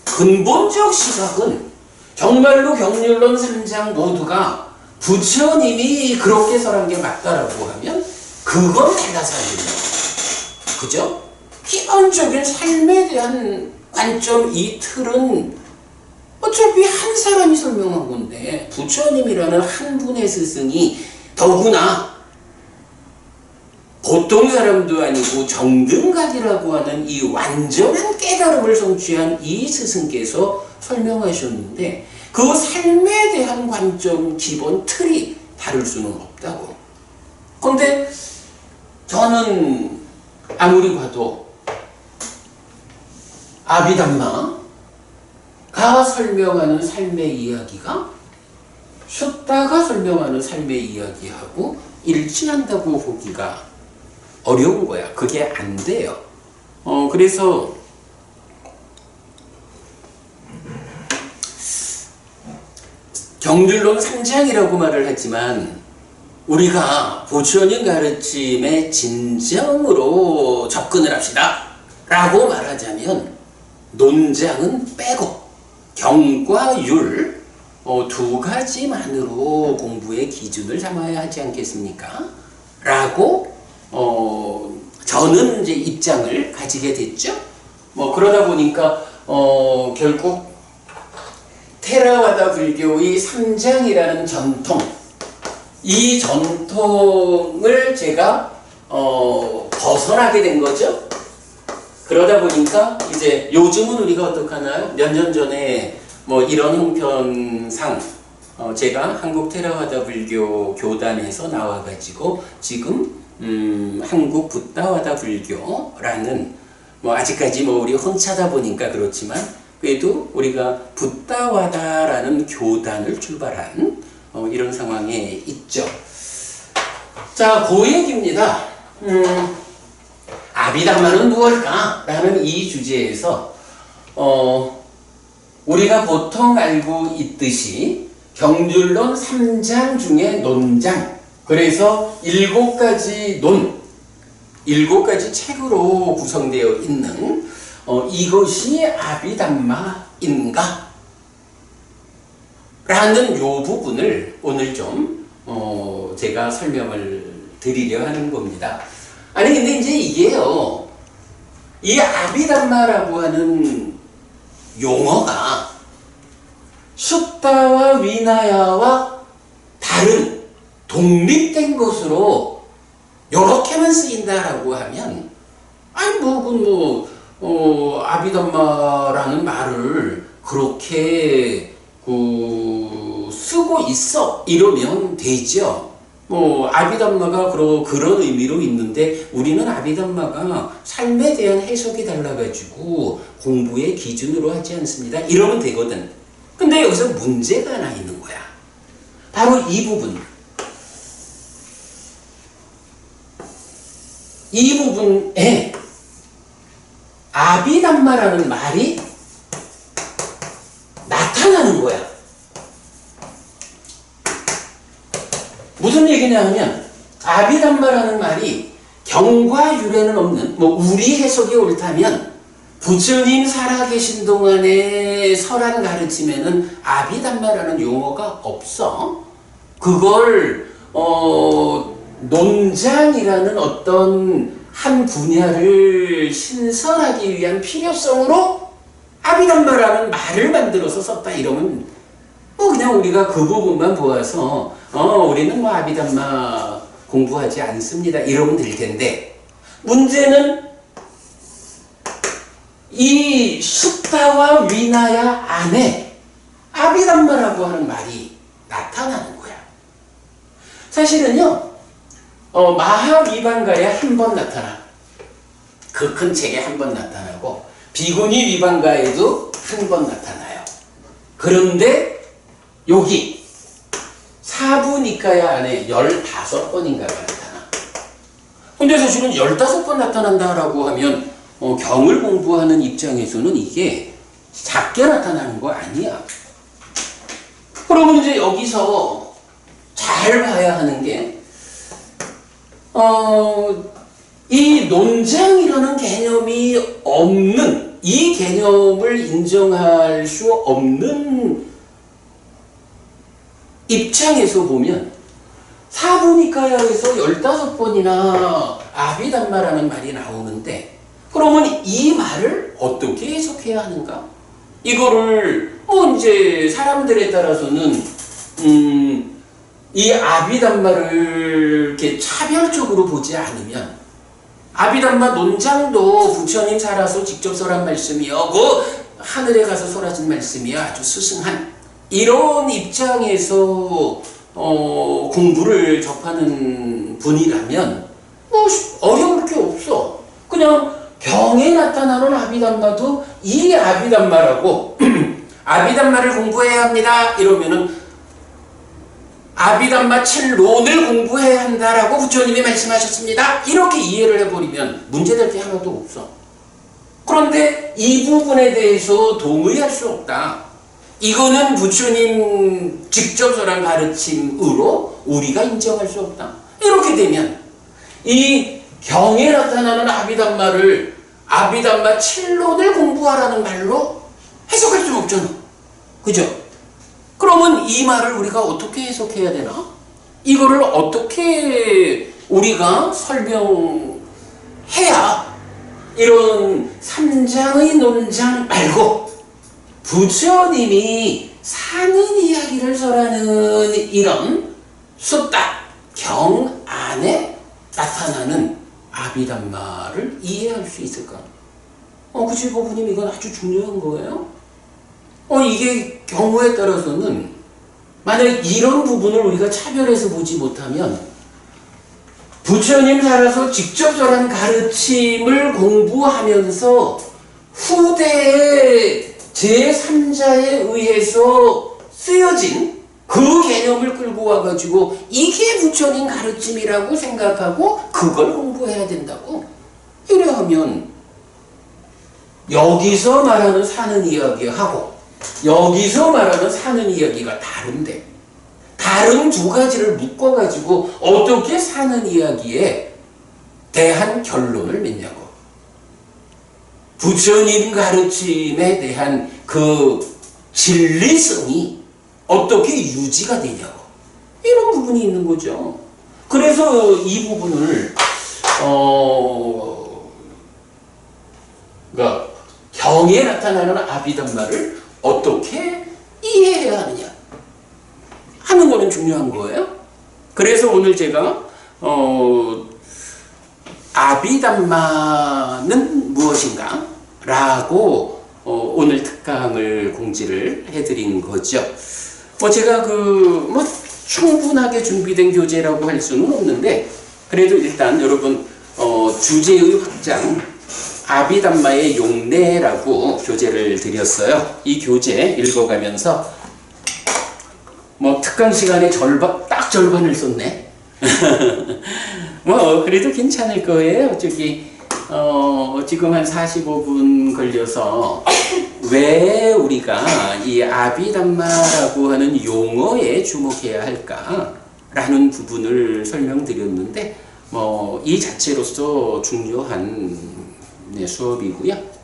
근본적 시각은 정말로 경륜론 3장 모두가 부처님이 그렇게 설한 게 맞다라고 하면 그건 달라서 아닙니다. 그죠? 기본적인 삶에 대한 관점, 이 틀은 어차피 한 사람이 설명한 건데 부처님이라는 한 분의 스승이 더구나 보통 사람도 아니고 정등각이라고 하는 이 완전한 깨달음을 성취한 이 스승께서 설명하셨는데 그 삶에 대한 관점, 기본 틀이 다를 수는 없다고. 그런데 저는 아무리 봐도 아비담마가 설명하는 삶의 이야기가 숫다가 설명하는 삶의 이야기하고 일치한다고 보기가 어려운 거야. 그게 안 돼요. 그래서 경륜론 3장이라고 말을 했지만 우리가 부처님 가르침의 진정으로 접근을 합시다 라고 말하자면 논장은 빼고 경과 율 두 가지만으로 공부의 기준을 삼아야 하지 않겠습니까? 라고 저는 이제 입장을 가지게 됐죠. 그러다 보니까 결국 테라와다 불교의 3장이라는 전통, 이 전통을 제가 벗어나게 된 거죠. 그러다 보니까 이제 요즘은 우리가 어떡하나요? 몇 년 전에 이런 형편상 제가 한국 테라와다 불교 교단에서 나와가지고 지금 한국 붓다와다 불교라는 아직까지 우리 혼차다 보니까 그렇지만 그래도 우리가 붓다와다라는 교단을 출발한 이런 상황에 있죠. 자, 그 얘기입니다. 아비담마는 무엇일까? 라는 이 주제에서 우리가 보통 알고 있듯이 경륜론 3장 중에 논장, 그래서 7가지 7가지 책으로 구성되어 있는 이것이 아비담마인가? 라는 요 부분을 오늘 좀 제가 설명을 드리려 하는 겁니다. 아니 근데 이제 이게요, 이 아비담마라고 하는 용어가 숫다와 위나야와 다른 독립된 것으로 요렇게만 쓰인다라고 하면 아비담마라는 말을 그렇게 쓰고 있어 이러면 되죠. 아비담마가 그런 의미로 있는데 우리는 아비담마가 삶에 대한 해석이 달라가지고 공부의 기준으로 하지 않습니다. 이러면 되거든. 근데 여기서 문제가 하나 있는 거야. 바로 이 부분. 이 부분에 아비담마라는 말이 나타나는 거야. 무슨 얘기냐 하면 아비담마라는 말이 경과 율에는 없는 우리 해석이 옳다면 부처님 살아계신 동안의 설한 가르침에는 아비담마라는 용어가 없어. 그걸 논장이라는 어떤 한 분야를 신설하기 위한 필요성으로 아비담마라는 말을 만들어서 썼다 이러면 그냥 우리가 그 부분만 보아서 우리는 아비담마 공부하지 않습니다 이러면 될 텐데, 문제는 이 숫다와 위나야 안에 아비담마라고 하는 말이 나타나는 거야. 사실은요, 마하위반가에 한 번 나타나. 그 큰 책에 한 번 나타나고, 비구니 위반가에도 한 번 나타나요. 그런데 여기 사부니까야 안에 15번인가가 나타나. 근데 사실은 15번 나타난다라고 하면 경을 공부하는 입장에서는 이게 작게 나타나는 거 아니야. 그러면 이제 여기서 잘 봐야 하는 게 이 논장이라는 개념이 없는, 이 개념을 인정할 수 없는 입장에서 보면 사부니까야에서 15번이나 아비담마라는 말이 나오는데, 그러면 이 말을 어떻게 해석해야 하는가? 이거를 이제 사람들에 따라서는 이 아비담마를 이렇게 차별적으로 보지 않으면, 아비담마 논장도 부처님 살아서 직접 설한 말씀이요, 그 하늘에 가서 설하신 말씀이요, 아주 스승한 이런 입장에서 공부를 접하는 분이라면 어려울 게 없어. 그냥 경에 나타나는 아비담마도 이 아비담마라고 아비담마를 공부해야 합니다 이러면은 아비담마 7론을 공부해야 한다라고 부처님이 말씀하셨습니다, 이렇게 이해를 해버리면 문제될 게 하나도 없어. 그런데 이 부분에 대해서 동의할 수 없다. 이거는 부처님 직접 설한 가르침으로 우리가 인정할 수 없다. 이렇게 되면 이 경에 나타나는 아비담마를 아비담마 7론을 공부하라는 말로 해석할 수는 없잖아. 그죠? 그러면 이 말을 우리가 어떻게 해석해야 되나? 이거를 어떻게 우리가 설명해야 이런 삼장의 논장 말고 부처님이 사는 이야기를 설하는 이런 숫다 경 안에 나타나는 아비담마를 이해할 수 있을까? 그치, 고부님, 이건 아주 중요한 거예요. 이게 경우에 따라서는 만약 이런 부분을 우리가 차별해서 보지 못하면 부처님 살아서 직접 전한 가르침을 공부하면서 후대의 제3자에 의해서 쓰여진 그 개념을 끌고 와가지고 이게 부처님 가르침이라고 생각하고 그걸 공부해야 된다고. 이래하면 여기서 말하는 사는 이야기하고 여기서 말하는 사는 이야기가 다른데, 다른 두 가지를 묶어가지고 어떻게 사는 이야기에 대한 결론을 맺냐고. 부처님 가르침에 대한 그 진리성이 어떻게 유지가 되냐고. 이런 부분이 있는 거죠. 그래서 이 부분을 그러니까 경에 나타나는 아비담마를 어떻게 이해해야 하느냐 하는 거는 중요한 거예요. 그래서 오늘 제가 아비담마는 무엇인가 라고 오늘 특강을 공지를 해드린 거죠. 제가 충분하게 준비된 교재라고 할 수는 없는데, 그래도 일단 여러분 주제의 확장 아비담마의 용례라고 교재를 드렸어요. 이 교재 읽어가면서 특강 시간에 딱 절반을 썼네. 그래도 괜찮을 거예요. 지금 한 45분 걸려서 왜 우리가 이 아비담마라고 하는 용어에 주목해야 할까라는 부분을 설명드렸는데, 이 자체로서 중요한 수업이고요.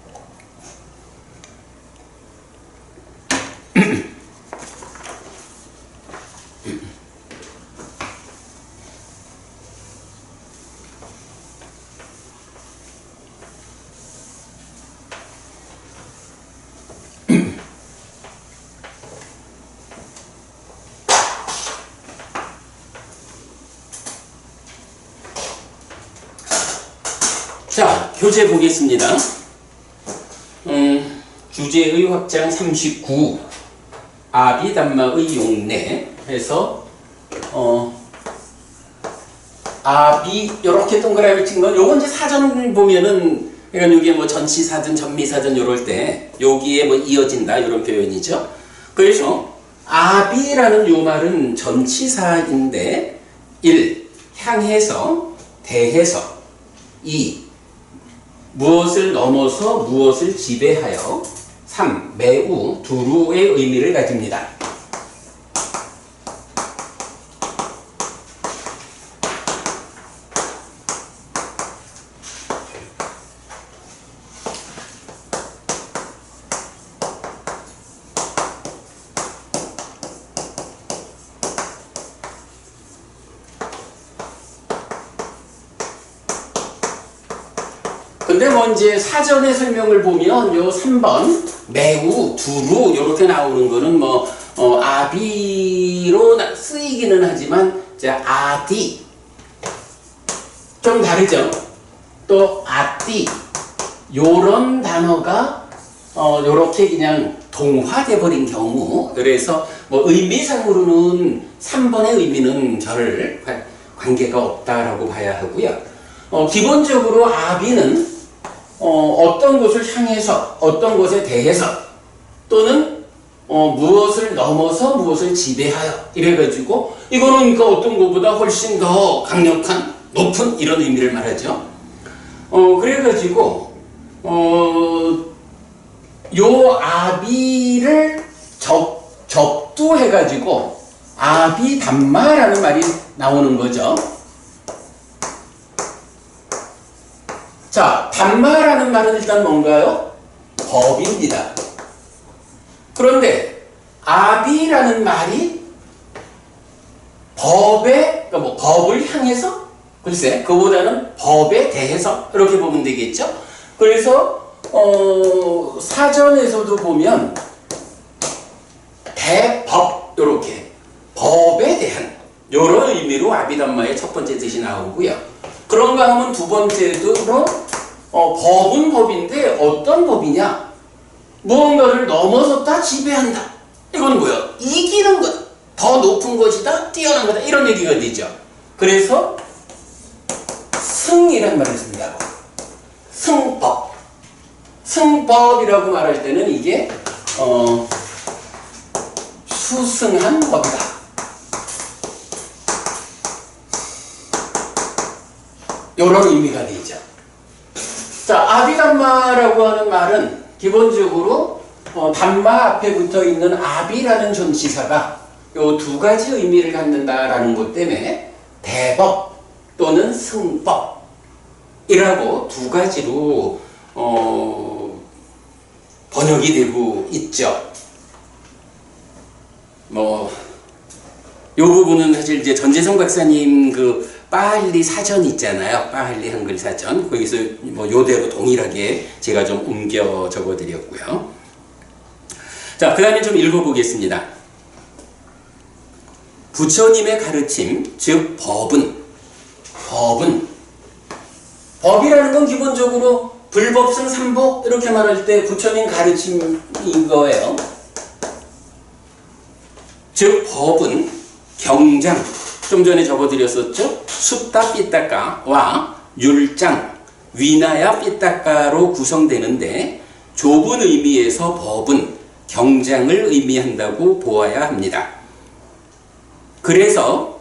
자, 교재 보겠습니다. 주제의 확장 39 아비담마의 용례 해서 아비 요렇게 동그라미 친 건 요건 이제 사전 보면은 그러니까 이게 뭐 전치사든 전미사든 요럴 때 여기에 뭐 이어진다 이런 표현이죠. 그래서 아비라는 요 말은 전치사인데 1. 향해서 대해서 2. 무엇을 넘어서 무엇을 지배하여 3. 매우 두루의 의미를 가집니다. 근데 뭐 이제 사전의 설명을 보면 요 3번 매우 두루 이렇게 나오는 거는 뭐 아비로 쓰이기는 하지만 이제 아디 좀 다르죠. 또 아띠 요런 단어가 요렇게 그냥 동화돼 버린 경우 그래서 뭐 의미상으로는 3번의 의미는 별 관계가 없다라고 봐야 하고요. 기본적으로 아비는 어떤 곳을 향해서 어떤 곳에 대해서 또는 무엇을 넘어서 무엇을 지배하여 이래가지고 이거는 그러니까 어떤 것보다 훨씬 더 강력한 높은 이런 의미를 말하죠. 그래가지고 요 아비를 접두해가지고 아비담마라는 말이 나오는 거죠. 자, 담마라는 말은 일단 뭔가요? 법입니다. 그런데 아비라는 말이 법에, 그러니까 뭐 법을 향해서? 글쎄, 그보다는 법에 대해서 이렇게 보면 되겠죠? 그래서 사전에서도 보면 대법 이렇게 법에 대한 이런 의미로 아비담마의 첫 번째 뜻이 나오고요. 그런가 하면 두 번째로 법은 법인데 어떤 법이냐? 무언가를 넘어섰다 지배한다. 이건 뭐야? 이기는 것, 더 높은 것이다, 뛰어난 거다 이런 얘기가 되죠. 그래서 승이라는 말을 씁니다. 승법. 승법이라고 말할 때는 이게 수승한 법이다. 이런 의미가 되죠. 자, 아비담마라고 하는 말은 기본적으로 담마 앞에 붙어 있는 아비라는 전치사가 요 두 가지 의미를 갖는다라는 것 때문에 대법 또는 승법이라고 두 가지로 번역이 되고 있죠. 뭐 요 부분은 사실 이제 전재성 박사님 그 빠할리 사전 있잖아요. 빠할리 한글 사전. 거기서 뭐 요대로 동일하게 제가 좀 옮겨 적어 드렸고요. 자, 그 다음에 좀 읽어보겠습니다. 부처님의 가르침, 즉 법이라는 건 기본적으로 불법승 삼복 이렇게 말할 때 부처님 가르침인 거예요. 즉 법은 경장, 좀 전에 적어드렸었죠. 숫다 삐따까와 율장, 위나야 삐따까로 구성되는데 좁은 의미에서 법은 경장을 의미한다고 보아야 합니다. 그래서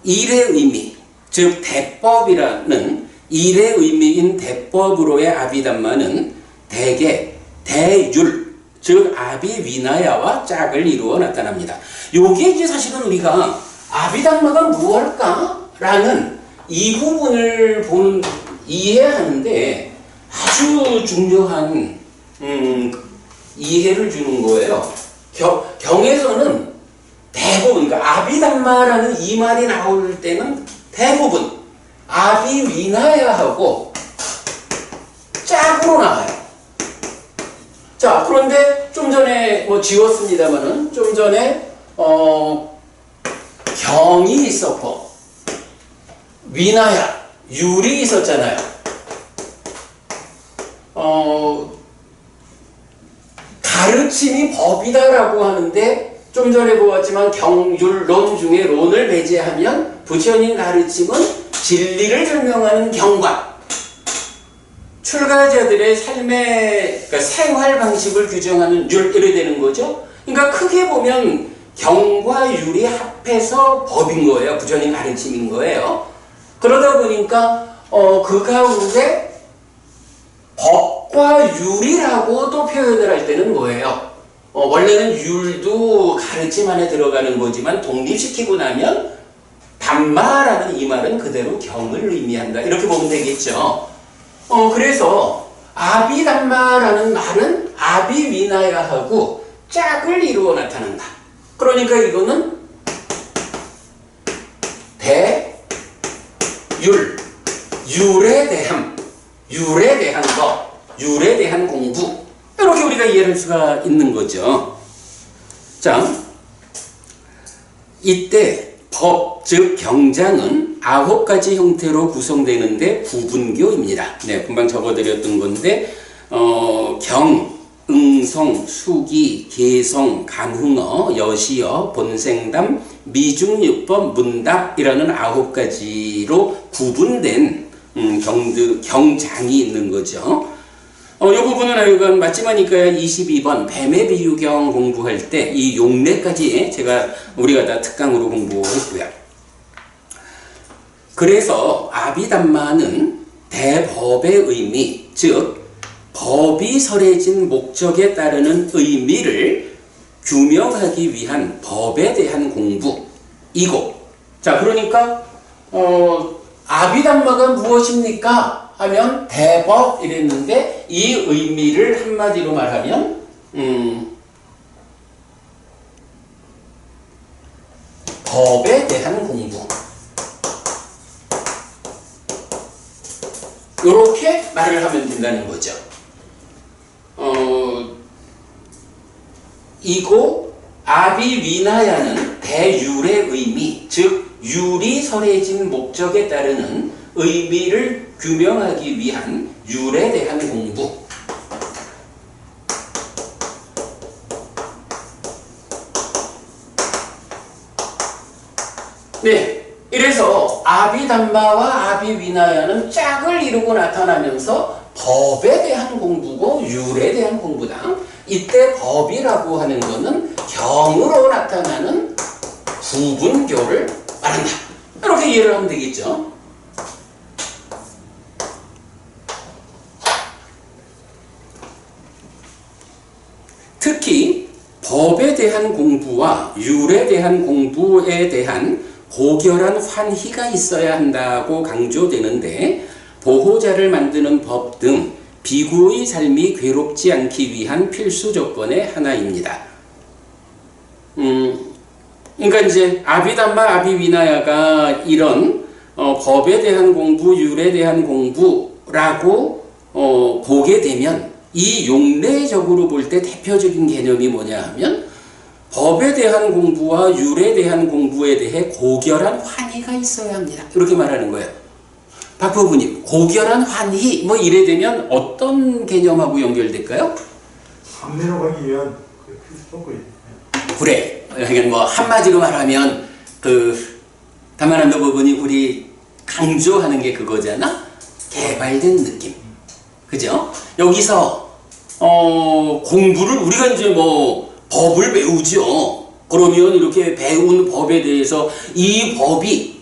일의 의미, 즉 대법이라는 일의 의미인 대법으로의 아비담마는 대개 대율, 즉 아비 위나야와 짝을 이루어 나타납니다. 요게 이제 사실은 우리가 아비담마가 무엇일까라는 이 부분을 이해하는데 아주 중요한 이해를 주는 거예요. 경에서는 대부분, 그러니까 아비담마라는 이 말이 나올 때는 대부분 아비 위나야하고 짝으로 나와요. 자, 그런데 좀 전에 뭐 지웠습니다만은 좀 전에 경이 있었고 위나야 율이 있었잖아요. 가르침이 법이다라고 하는데 좀 전에 보았지만 경율론 중에 론을 배제하면 부처님 가르침은 진리를 설명하는 경과, 출가자들의 삶의 그러니까 생활 방식을 규정하는 율 이래 되는 거죠. 그러니까 크게 보면 경과 율이 합해서 법인 거예요. 부처님 가르침인 거예요. 그러다 보니까 그 가운데 법과 율이라고 또 표현을 할 때는 뭐예요? 원래는 율도 가르침 안에 들어가는 거지만 독립시키고 나면 담마라는 이 말은 그대로 경을 의미한다. 이렇게 보면 되겠죠. 그래서 아비담마라는 말은 아비위나야하고 짝을 이루어 나타난다. 그러니까 이거는 율에 대한 것, 율에 대한 공부, 이렇게 우리가 이해할 수가 있는 거죠. 자, 이때 법, 즉 경장은 9가지 형태로 구성되는데 구분교입니다. 네, 금방 적어드렸던 건데 경, 응성, 수기, 개성, 감흥어, 여시어, 본생담, 미중유법, 문답이라는 9가지로 구분된 경장이 있는 거죠. 이 부분은 하여간 마지막이니까 22번 뱀의 비유경 공부할 때 이 용례까지 우리가 다 특강으로 공부했고요. 그래서 아비담마는 대법의 의미, 즉 법이 설해진 목적에 따르는 의미를 규명하기 위한 법에 대한 공부이고, 자 그러니까 아비담마가 무엇입니까? 하면 대법 이랬는데 이 의미를 한마디로 말하면 법에 대한 공부, 이렇게 말을 하면 된다는 거죠. 이고 아비위나야는 대율의 의미, 즉 율이 설해진 목적에 따르는 의미를 규명하기 위한 율에 대한 공부. 네, 이래서 아비담마와 아비위나야는 짝을 이루고 나타나면서 법에 대한 공부고 율에 대한 공부다. 이때 법이라고 하는 것은 경으로 나타나는 구분교를 말한다. 이렇게 이해를 하면 되겠죠. 특히 법에 대한 공부와 율에 대한 공부에 대한 고결한 환희가 있어야 한다고 강조되는데, 보호자를 만드는 법 등 비구의 삶이 괴롭지 않기 위한 필수 조건의 하나입니다. 그러니까 이제 아비담마, 아비위나야가 이런 법에 대한 공부, 율에 대한 공부라고 보게 되면 이 용례적으로 볼 때 대표적인 개념이 뭐냐 하면 법에 대한 공부와 율에 대한 공부에 대해 고결한 환희가 있어야 합니다. 이렇게 말하는 거예요. 박부부님, 고결한 환희 뭐 이래 되면 어떤 개념하고 연결될까요? 감내로 가기 위한 필수 조건이. 그래. 그러니까 뭐 한마디로 말하면 다만한도 부분이 우리 강조하는 게 그거잖아. 개발된 느낌. 그죠? 여기서 공부를 우리가 이제 뭐 법을 배우죠. 그러면 이렇게 배운 법에 대해서 이 법이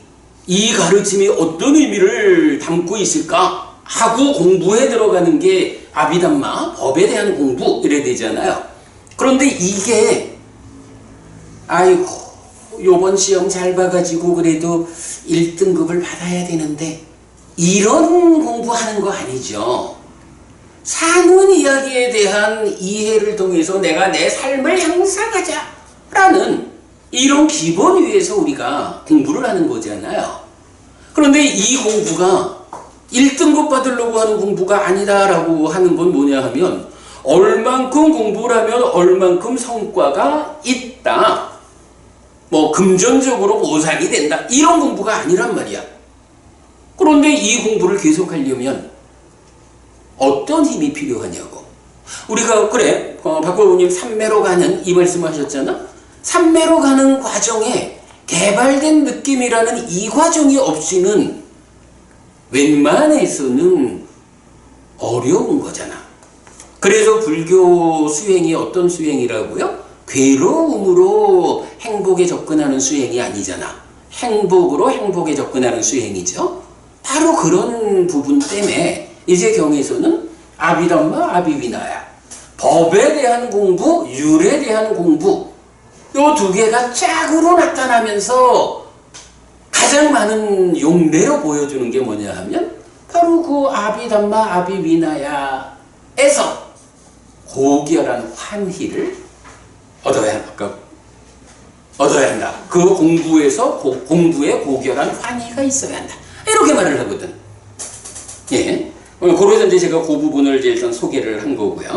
이 가르침이 어떤 의미를 담고 있을까 하고 공부에 들어가는 게 아비담마, 법에 대한 공부 이래 되잖아요. 그런데 이게 아이고 요번 시험 잘 봐가지고 그래도 1등급을 받아야 되는데 이런 공부하는 거 아니죠. 사는 이야기에 대한 이해를 통해서 내가 내 삶을 향상하자 라는 이런 기본 위에서 우리가 공부를 하는 거잖아요. 그런데 이 공부가 1등급 받으려고 하는 공부가 아니다라고 하는 건 뭐냐 하면 얼만큼 공부를 하면 얼만큼 성과가 있다. 뭐 금전적으로 보상이 된다. 이런 공부가 아니란 말이야. 그런데 이 공부를 계속하려면 어떤 힘이 필요하냐고. 우리가 그래 박보부님 삼매로 가는 이 말씀을 하셨잖아. 삼매로 가는 과정에 개발된 느낌이라는 이 과정이 없이는 웬만해서는 어려운 거잖아. 그래서 불교 수행이 어떤 수행이라고요? 괴로움으로 행복에 접근하는 수행이 아니잖아. 행복으로 행복에 접근하는 수행이죠. 바로 그런 부분 때문에 이제 경에서는 아비담마, 아비위나야, 법에 대한 공부, 율에 대한 공부, 요 두 개가 짝으로 나타나면서 가장 많은 용례로 보여주는 게 뭐냐 하면 바로 그 아비담마, 아비위나야에서 고결한 환희를 얻어야 한다. 그 공부에서 공부에 고결한 환희가 있어야 한다. 이렇게 말을 하거든. 예. 그래서 이제 제가 그 부분을 이제 일단 소개를 한 거고요.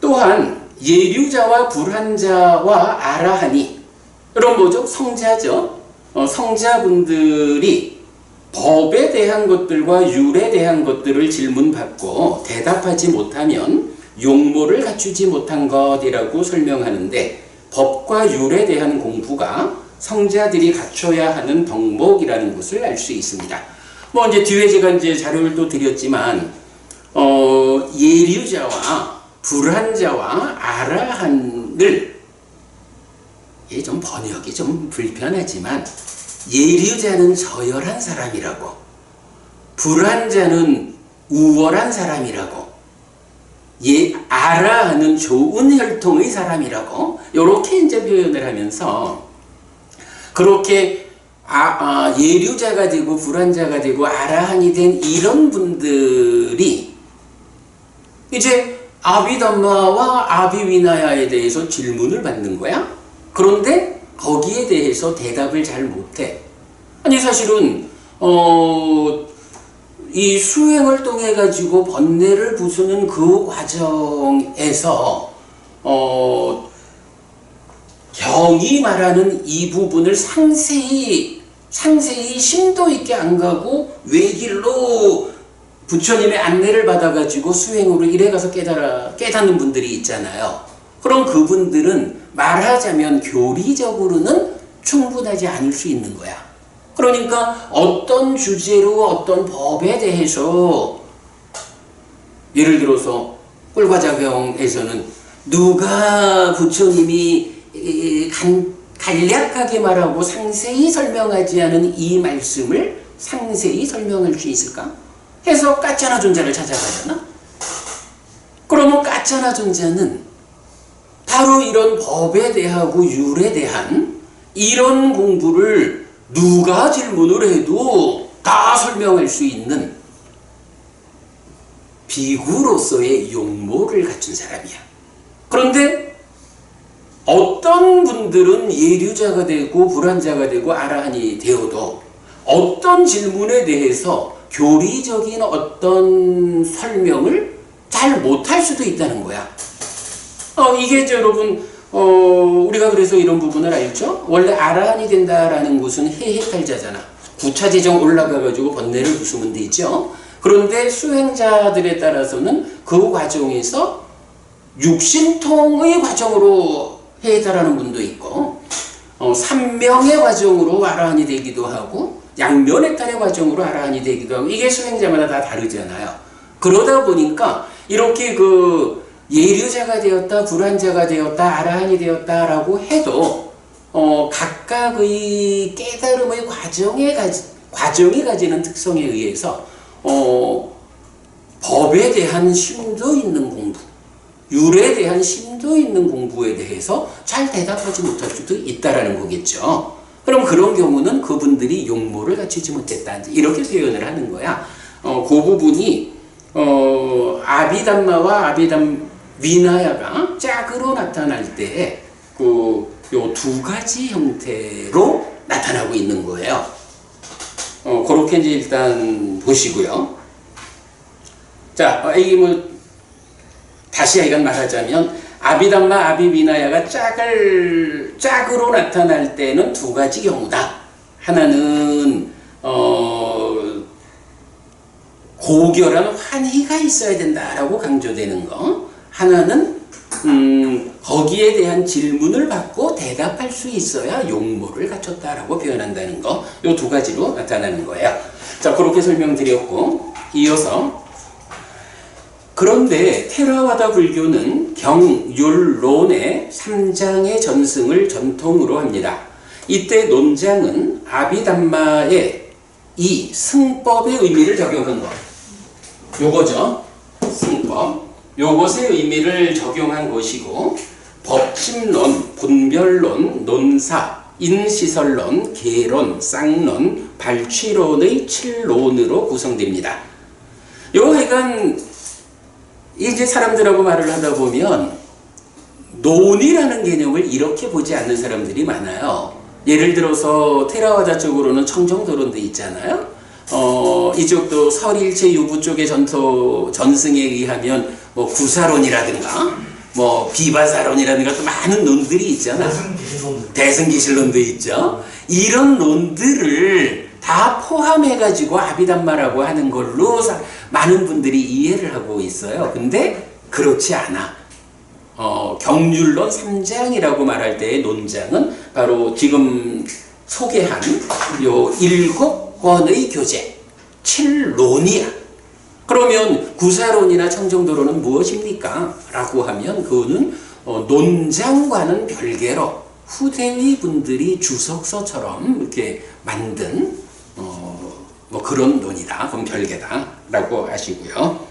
또한 예류자와 불한자와 아라하니, 이런 뭐죠? 성자죠. 성자분들이 법에 대한 것들과 율에 대한 것들을 질문받고 대답하지 못하면 용모를 갖추지 못한 것이라고 설명하는데, 법과 율에 대한 공부가 성자들이 갖춰야 하는 덕목이라는 것을 알 수 있습니다. 뭐 이제 뒤에 제가 이제 자료를 또 드렸지만, 예류자와 불한자와 아라한을, 이게 좀 번역이 좀 불편하지만, 예류자는 저열한 사람이라고, 불한자는 우월한 사람이라고, 아라하는 좋은 혈통의 사람이라고, 이렇게 이제 표현을 하면서, 그렇게 예류자가 되고 불한자가 되고 아라한이 된 이런 분들이 이제 아비담마와 아비위나야에 대해서 질문을 받는 거야. 그런데 거기에 대해서 대답을 잘 못해. 아니 사실은 이 수행을 통해 가지고 번뇌를 부수는 그 과정에서 경이 말하는 이 부분을 상세히 심도 있게 안 가고 외길로 부처님의 안내를 받아가지고 수행으로 이래 가서 깨닫는 분들이 있잖아요. 그럼 그분들은 말하자면 교리적으로는 충분하지 않을 수 있는 거야. 그러니까 어떤 주제로 어떤 법에 대해서, 예를 들어서 꿀과자경에서는 누가 부처님이 간략하게 말하고 상세히 설명하지 않은 이 말씀을 상세히 설명할 수 있을까? 해서 까짜나 존자를 찾아가잖아. 그러면 까짜나 존자는 바로 이런 법에 대하고 율에 대한 이런 공부를 누가 질문을 해도 다 설명할 수 있는 비구로서의 용모를 갖춘 사람이야. 그런데 어떤 분들은 예류자가 되고 불한자가 되고 아라한이 되어도 어떤 질문에 대해서 교리적인 어떤 설명을 잘 못할 수도 있다는 거야. 이게 여러분 우리가 그래서 이런 부분을 알죠? 원래 아라한이 된다라는 것은 해해탈자잖아. 구차지정 올라가가지고 번뇌를 부수면 되죠. 그런데 수행자들에 따라서는 그 과정에서 육신통의 과정으로 해해탈하는 분도 있고, 삼명의 과정으로 아라한이 되기도 하고, 양면해탈의 과정으로 아라한이 되기도 하고, 이게 수행자마다 다 다르잖아요. 그러다 보니까 이렇게 예류자가 되었다, 불한자가 되었다, 아라한이 되었다라고 해도 각각의 깨달음의 과정이 가지는 특성에 의해서 법에 대한 심도 있는 공부, 율에 대한 심도 있는 공부에 대해서 잘 대답하지 못할 수도 있다라는 거겠죠. 그럼 그런 경우는 그분들이 용모를 갖추지 못했다, 이렇게 표현을 하는 거야. 그 부분이 아비담마와 아비담위나야가 짝으로 나타날 때 요 두 가지 형태로 나타나고 있는 거예요. 그렇게 이제 일단 보시고요. 자, 이게 다시 이건 말하자면 아비담마, 아비위나야가 짝으로 나타날 때는 두 가지 경우다. 하나는 고결한 환희가 있어야 된다라고 강조되는 거. 하나는 거기에 대한 질문을 받고 대답할 수 있어야 용모를 갖췄다라고 표현한다는 거. 요 두 가지로 나타나는 거예요. 자, 그렇게 설명드렸고, 이어서 그런데 테라와다 불교는 경율론의 3장의 전승을 전통으로 합니다. 이때 논장은 아비담마의 이 승법의 의미를 적용한 것. 요거죠. 승법. 요것의 의미를 적용한 것이고, 법심론, 분별론, 논사, 인시설론, 계론, 쌍론, 발취론의 7론으로 구성됩니다. 요 하여간 이제 사람들하고 말을 하다 보면 논이라는 개념을 이렇게 보지 않는 사람들이 많아요. 예를 들어서 테라와다 쪽으로는 청정도론도 있잖아요. 이쪽도 설일체 유부 쪽의 전승에 의하면 뭐 구사론이라든가 뭐 비바사론이라든가 또 많은 논들이 있잖아. 대승기실론도 있죠. 이런 논들을 다 포함해가지고 아비담마라고 하는 걸로 많은 분들이 이해를 하고 있어요. 근데 그렇지 않아. 경률론 3장이라고 말할 때의 논장은 바로 지금 소개한 요 7권의 교재, 7론이야. 그러면 구사론이나 청정도론은 무엇입니까? 라고 하면 그거는 논장과는 별개로 후대의 분들이 주석서처럼 이렇게 만든 뭐 그런 논이다. 그럼 별개다. 라고 하시고요.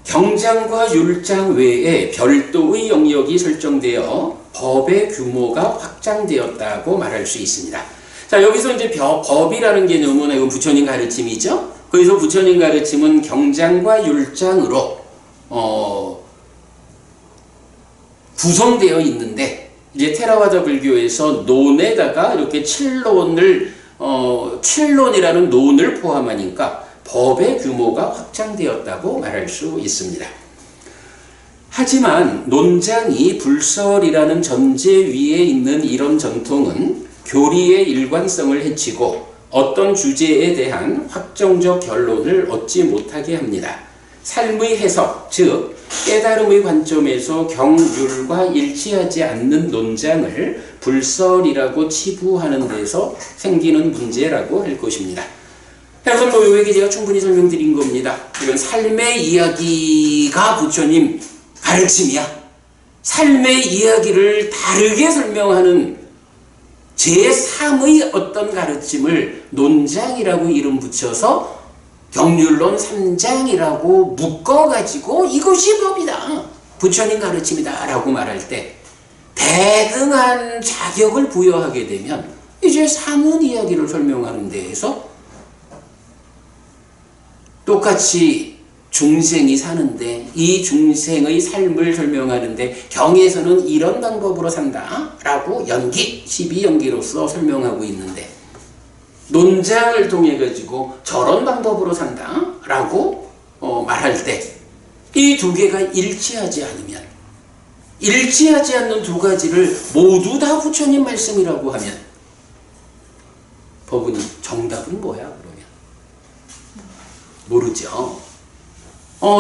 경장과 율장 외에 별도의 영역이 설정되어 법의 규모가 확장되었다고 말할 수 있습니다. 자, 여기서 이제 법이라는 개념은 이건 부처님 가르침이죠. 그래서 부처님 가르침은 경장과 율장으로 구성되어 있는데, 이제 테라와다 불교에서 논에다가 이렇게 7론이라는 논을 포함하니까 법의 규모가 확장되었다고 말할 수 있습니다. 하지만 논장이 불설이라는 전제 위에 있는 이런 전통은 교리의 일관성을 해치고 어떤 주제에 대한 확정적 결론을 얻지 못하게 합니다. 삶의 해석, 즉 깨달음의 관점에서 경율과 일치하지 않는 논장을 불설이라고 치부하는 데서 생기는 문제라고 할 것입니다. 그래서 뭐 요에게 제가 충분히 설명드린 겁니다. 이건 삶의 이야기가 부처님 가르침이야. 삶의 이야기를 다르게 설명하는 제3의 어떤 가르침을 논장이라고 이름 붙여서 경률론 3장이라고 묶어가지고 이것이 법이다, 부처님 가르침이다 라고 말할 때 대등한 자격을 부여하게 되면 이제 사는 이야기를 설명하는 데에서 똑같이 중생이 사는데 이 중생의 삶을 설명하는데 경에서는 이런 방법으로 산다 라고 연기, 12연기로서 설명하고 있는데 논장을 통해 가지고 저런 방법으로 산다 라고 말할 때 이 두 개가 일치하지 않으면, 일치하지 않는 두 가지를 모두 다 부처님 말씀이라고 하면 법은 정답은 뭐야 그러면? 모르죠.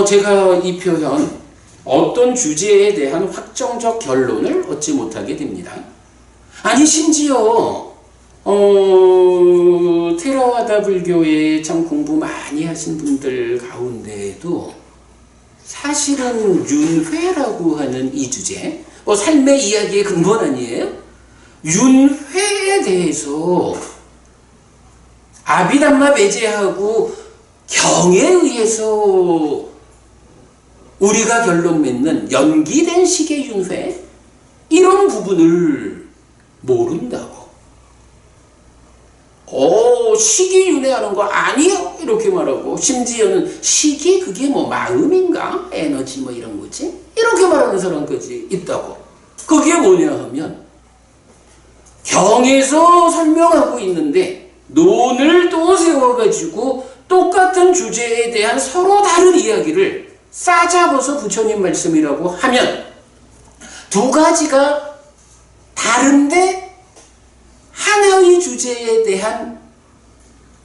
제가 이 표현 어떤 주제에 대한 확정적 결론을 얻지 못하게 됩니다. 아니 심지어 테라와다 불교에 참 공부 많이 하신 분들 가운데에도 사실은 윤회라고 하는 이 주제, 삶의 이야기의 근본 아니에요? 윤회에 대해서 아비담마 배제하고 경에 의해서 우리가 결론 맺는 연기된 식의 윤회, 이런 부분을 모른다고. 식이 윤회하는 거 아니요 이렇게 말하고, 심지어는 식이 그게 뭐 마음인가 에너지 뭐 이런 거지 이렇게 말하는 사람까지 있다고. 그게 뭐냐 하면 경에서 설명하고 있는데 논을 또 세워가지고 똑같은 주제에 대한 서로 다른 이야기를 싸잡아서 부처님 말씀이라고 하면 두 가지가 다른데 하나의 주제에 대한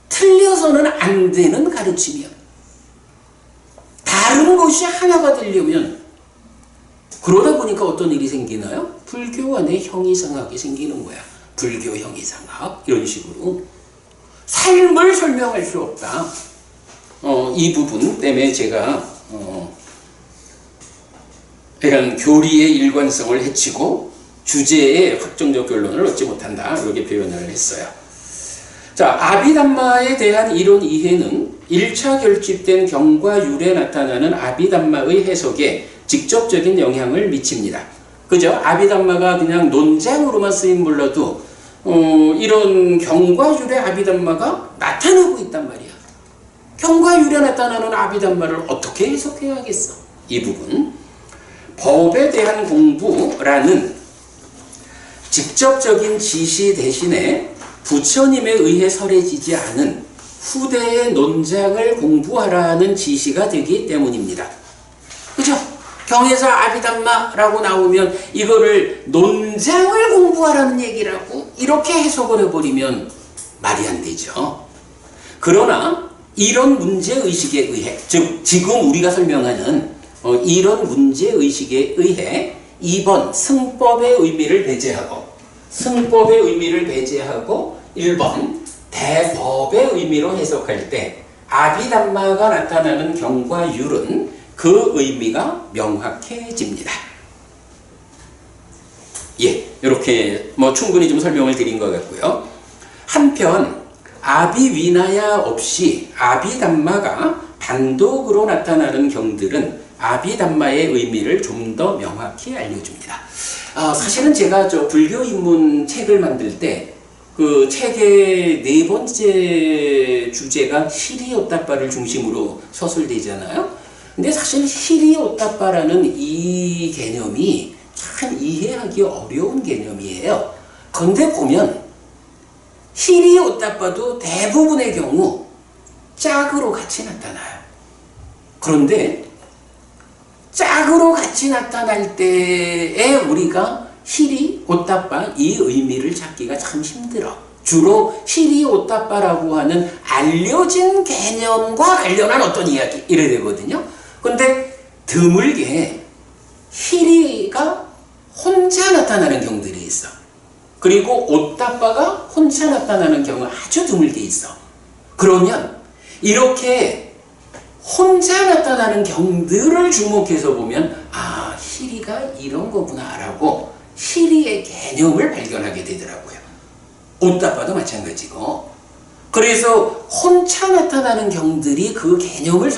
틀려서는 안 되는 가르침이야. 다른 것이 하나가 되려면 그러다 보니까 어떤 일이 생기나요? 불교 안에 형이상학이 생기는 거야. 불교 형이상학 이런 식으로. 삶을 설명할 수 없다. 이 부분 때문에 제가 약간 교리의 일관성을 해치고 주제의 확정적 결론을 얻지 못한다. 이렇게 표현을 했어요. 자, 아비담마에 대한 이론 이해는 1차 결집된 경과 율에 나타나는 아비담마의 해석에 직접적인 영향을 미칩니다. 그죠? 아비담마가 그냥 논장으로만 쓰임 몰라도 이런 경과 율의 아비담마가 나타나고 있단 말이야. 경과 율에 나타나는 아비담마를 어떻게 해석해야겠어? 이 부분. 법에 대한 공부라는 직접적인 지시 대신에 부처님에 의해 설해지지 않은 후대의 논장을 공부하라는 지시가 되기 때문입니다. 그죠? 경에서 아비담마라고 나오면 이거를 논장을 공부하라는 얘기라고 이렇게 해석을 해버리면 말이 안 되죠. 그러나 이런 문제의식에 의해, 즉 지금 우리가 설명하는 이런 문제의식에 의해 2번 승법의 의미를 배제하고 1번 대법의 의미로 해석할 때 아비담마가 나타나는 경과 율은 그 의미가 명확해집니다. 예, 이렇게 충분히 좀 설명을 드린 것 같고요. 한편 아비위나야 없이 아비담마가 단독으로 나타나는 경들은 아비담마의 의미를 좀 더 명확히 알려줍니다. 사실은 제가 불교 입문 책을 만들 때 그 책의 4번째 주제가 시리오따빠를 중심으로 서술되잖아요. 근데 사실 시리오따빠라는 이 개념이 참 이해하기 어려운 개념이에요. 그런데 보면 시리오따빠도 대부분의 경우 짝으로 같이 나타나요. 그런데 짝으로 같이 나타날 때에 우리가 시리오따빠 이 의미를 찾기가 참 힘들어. 주로 시리오따빠라고 하는 알려진 개념과 관련한 어떤 이야기 이래 되거든요. 근데 드물게 시리가 혼자 나타나는 경들이 있어. 그리고 오따빠가 혼자 나타나는 경우 아주 드물게 있어. 그러면 이렇게 혼자 나타나는 경들을 주목해서 보면 시리가 이런 거구나 라고 시리의 개념을 발견하게 되더라고요. 오따빠도 마찬가지고. 그래서 혼자 나타나는 경들이 그 개념을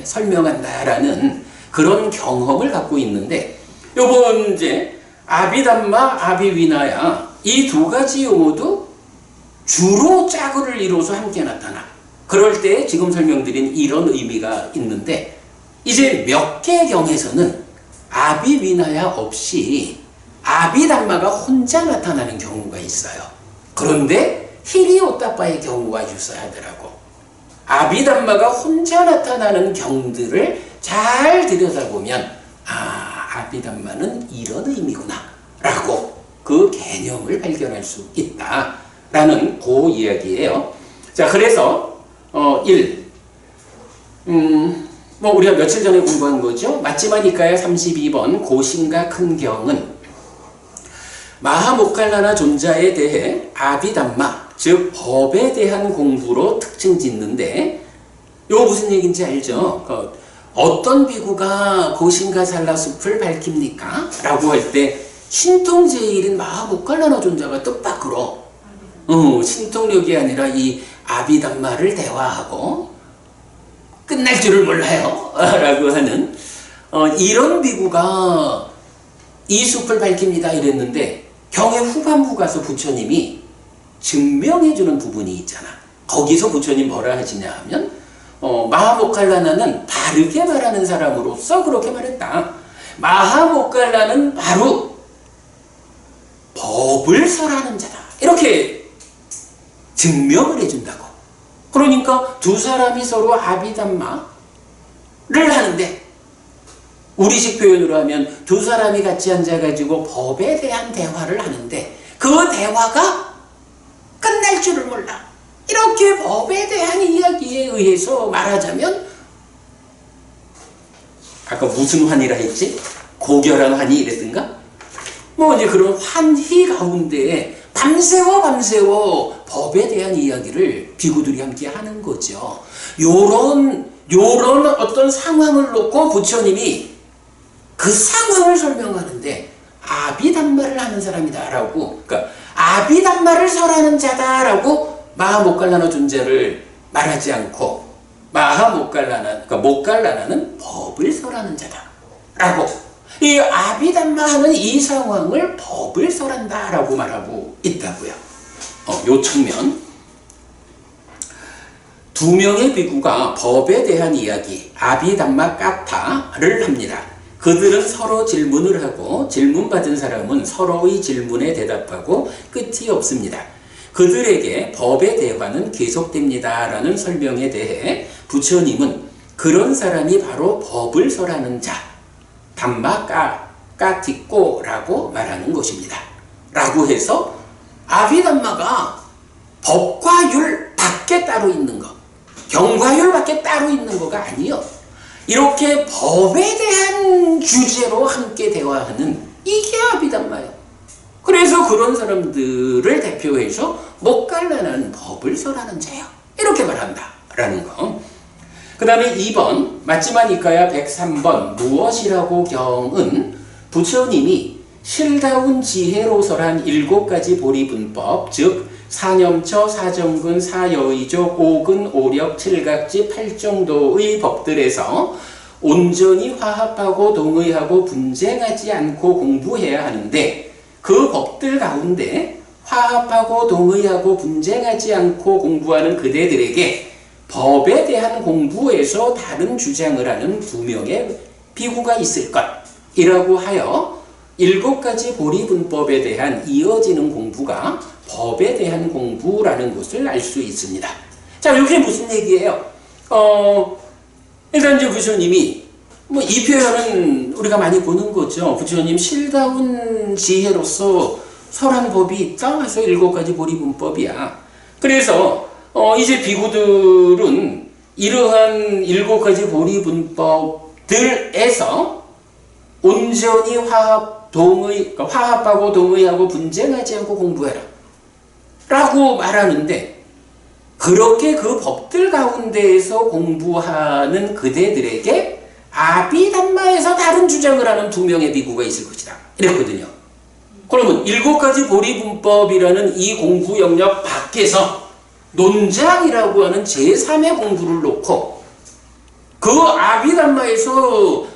설명한다라는 그런 경험을 갖고 있는데, 요번 이제 아비담마, 아비위나야 이 두 가지 용어도 주로 짝을 이루어서 함께 나타나. 그럴 때 지금 설명드린 이런 의미가 있는데, 이제 몇 개 경에서는 아비위나야 없이 아비담마가 혼자 나타나는 경우가 있어요. 그런데 히리오따빠의 경우가 유사하더라고. 아비담마가 혼자 나타나는 경들을 잘 들여다보면 아비담마는 이런 의미구나 라고 그 개념을 발견할 수 있다라는 그 이야기예요. 자, 그래서 1. 우리가 며칠 전에 공부한 거죠. 마찌마니까야 32번 고신가 큰 경은 마하모칼라나 존자에 대해 아비담마, 즉 법에 대한 공부로 특징 짓는데, 이거 무슨 얘기인지 알죠? 어떤 비구가 고신가 살라숲을 밝힙니까? 라고 할 때 신통제일인 마하모칼라나 존자가 뜻밖으로 신통력이 아니라 이 아비담마를 대화하고 끝날 줄을 몰라요 라고 하는 이런 비구가 이 숲을 밝힙니다 이랬는데, 경의 후반부 가서 부처님이 증명해주는 부분이 있잖아. 거기서 부처님 뭐라 하시냐 하면 마하모칼라나는 바르게 말하는 사람으로서 그렇게 말했다. 마하모칼라는 바로 법을 설하는 자다. 이렇게 증명을 해준다고. 그러니까 두 사람이 서로 아비담마를 하는데, 우리식 표현으로 하면 두 사람이 같이 앉아가지고 법에 대한 대화를 하는데 그 대화가 끝날 줄을 몰라. 이렇게 법에 대한 이야기에 의해서 말하자면, 아까 무슨 환희라 했지? 고결한 환희 이랬던가? 이제 그런 환희 가운데에 밤새워 법에 대한 이야기를 비구들이 함께 하는 거죠. 요런 어떤 상황을 놓고 부처님이 그 상황을 설명하는데 아비담마를 하는 사람이다라고, 그러니까 아비담마를 설하는 자다라고 마하모갈라나 존재를 말하지 않고 그러니까 모갈라나는 법을 설하는 자다라고, 이 아비담마하는 이 상황을 법을 설한다라고 말하고 있다고요. 요 측면. 두 명의 비구가 법에 대한 이야기, 아비담마 까타를 합니다. 그들은 서로 질문을 하고 질문받은 사람은 서로의 질문에 대답하고 끝이 없습니다. 그들에게 법의 대화는 계속됩니다 라는 설명에 대해 부처님은 그런 사람이 바로 법을 설하는 자, 담마 까티꼬라고 말하는 것입니다. 라고 해서 아비담마가 법과 율 밖에 따로 있는 것, 경과 율 밖에 따로 있는 거가 아니요. 이렇게 법에 대한 주제로 함께 대화하는 이게 아비담마예요. 그래서 그런 사람들을 대표해서 모갈라나는 법을 설하는 자요. 이렇게 말한다라는 거. 그 다음에 2번 마지막이까야 103번 무엇이라고 경은 부처님이 실다운 지혜로 설한 7가지 보리분법, 즉 사념처, 사정근, 사여의족, 오근, 오력, 칠각지, 팔정도의 법들에서 온전히 화합하고 동의하고 분쟁하지 않고 공부해야 하는데, 그 법들 가운데 화합하고 동의하고 분쟁하지 않고 공부하는 그대들에게 법에 대한 공부에서 다른 주장을 하는 2명의 비구가 있을 것이라고 하여 7가지 보리분법에 대한 이어지는 공부가 법에 대한 공부라는 것을 알 수 있습니다. 자, 이게 무슨 얘기예요? 일단 이제 부처님이 이 표현은 우리가 많이 보는 거죠. 부처님 실다운 지혜로서 설한 법이 있다 해서 7가지 보리분법이야. 그래서 이제 비구들은 이러한 7가지 보리분법들에서 온전히 화합하고 동의하고 분쟁하지 않고 공부해라 라고 말하는데, 그렇게 그 법들 가운데에서 공부하는 그대들에게 아비담마에서 다른 주장을 하는 2명의 비구가 있을 것이다 이랬거든요. 그러면 7가지 보리분법이라는 이 공부 영역 밖에서 논장이라고 하는 제3의 공부를 놓고 그 아비담마에서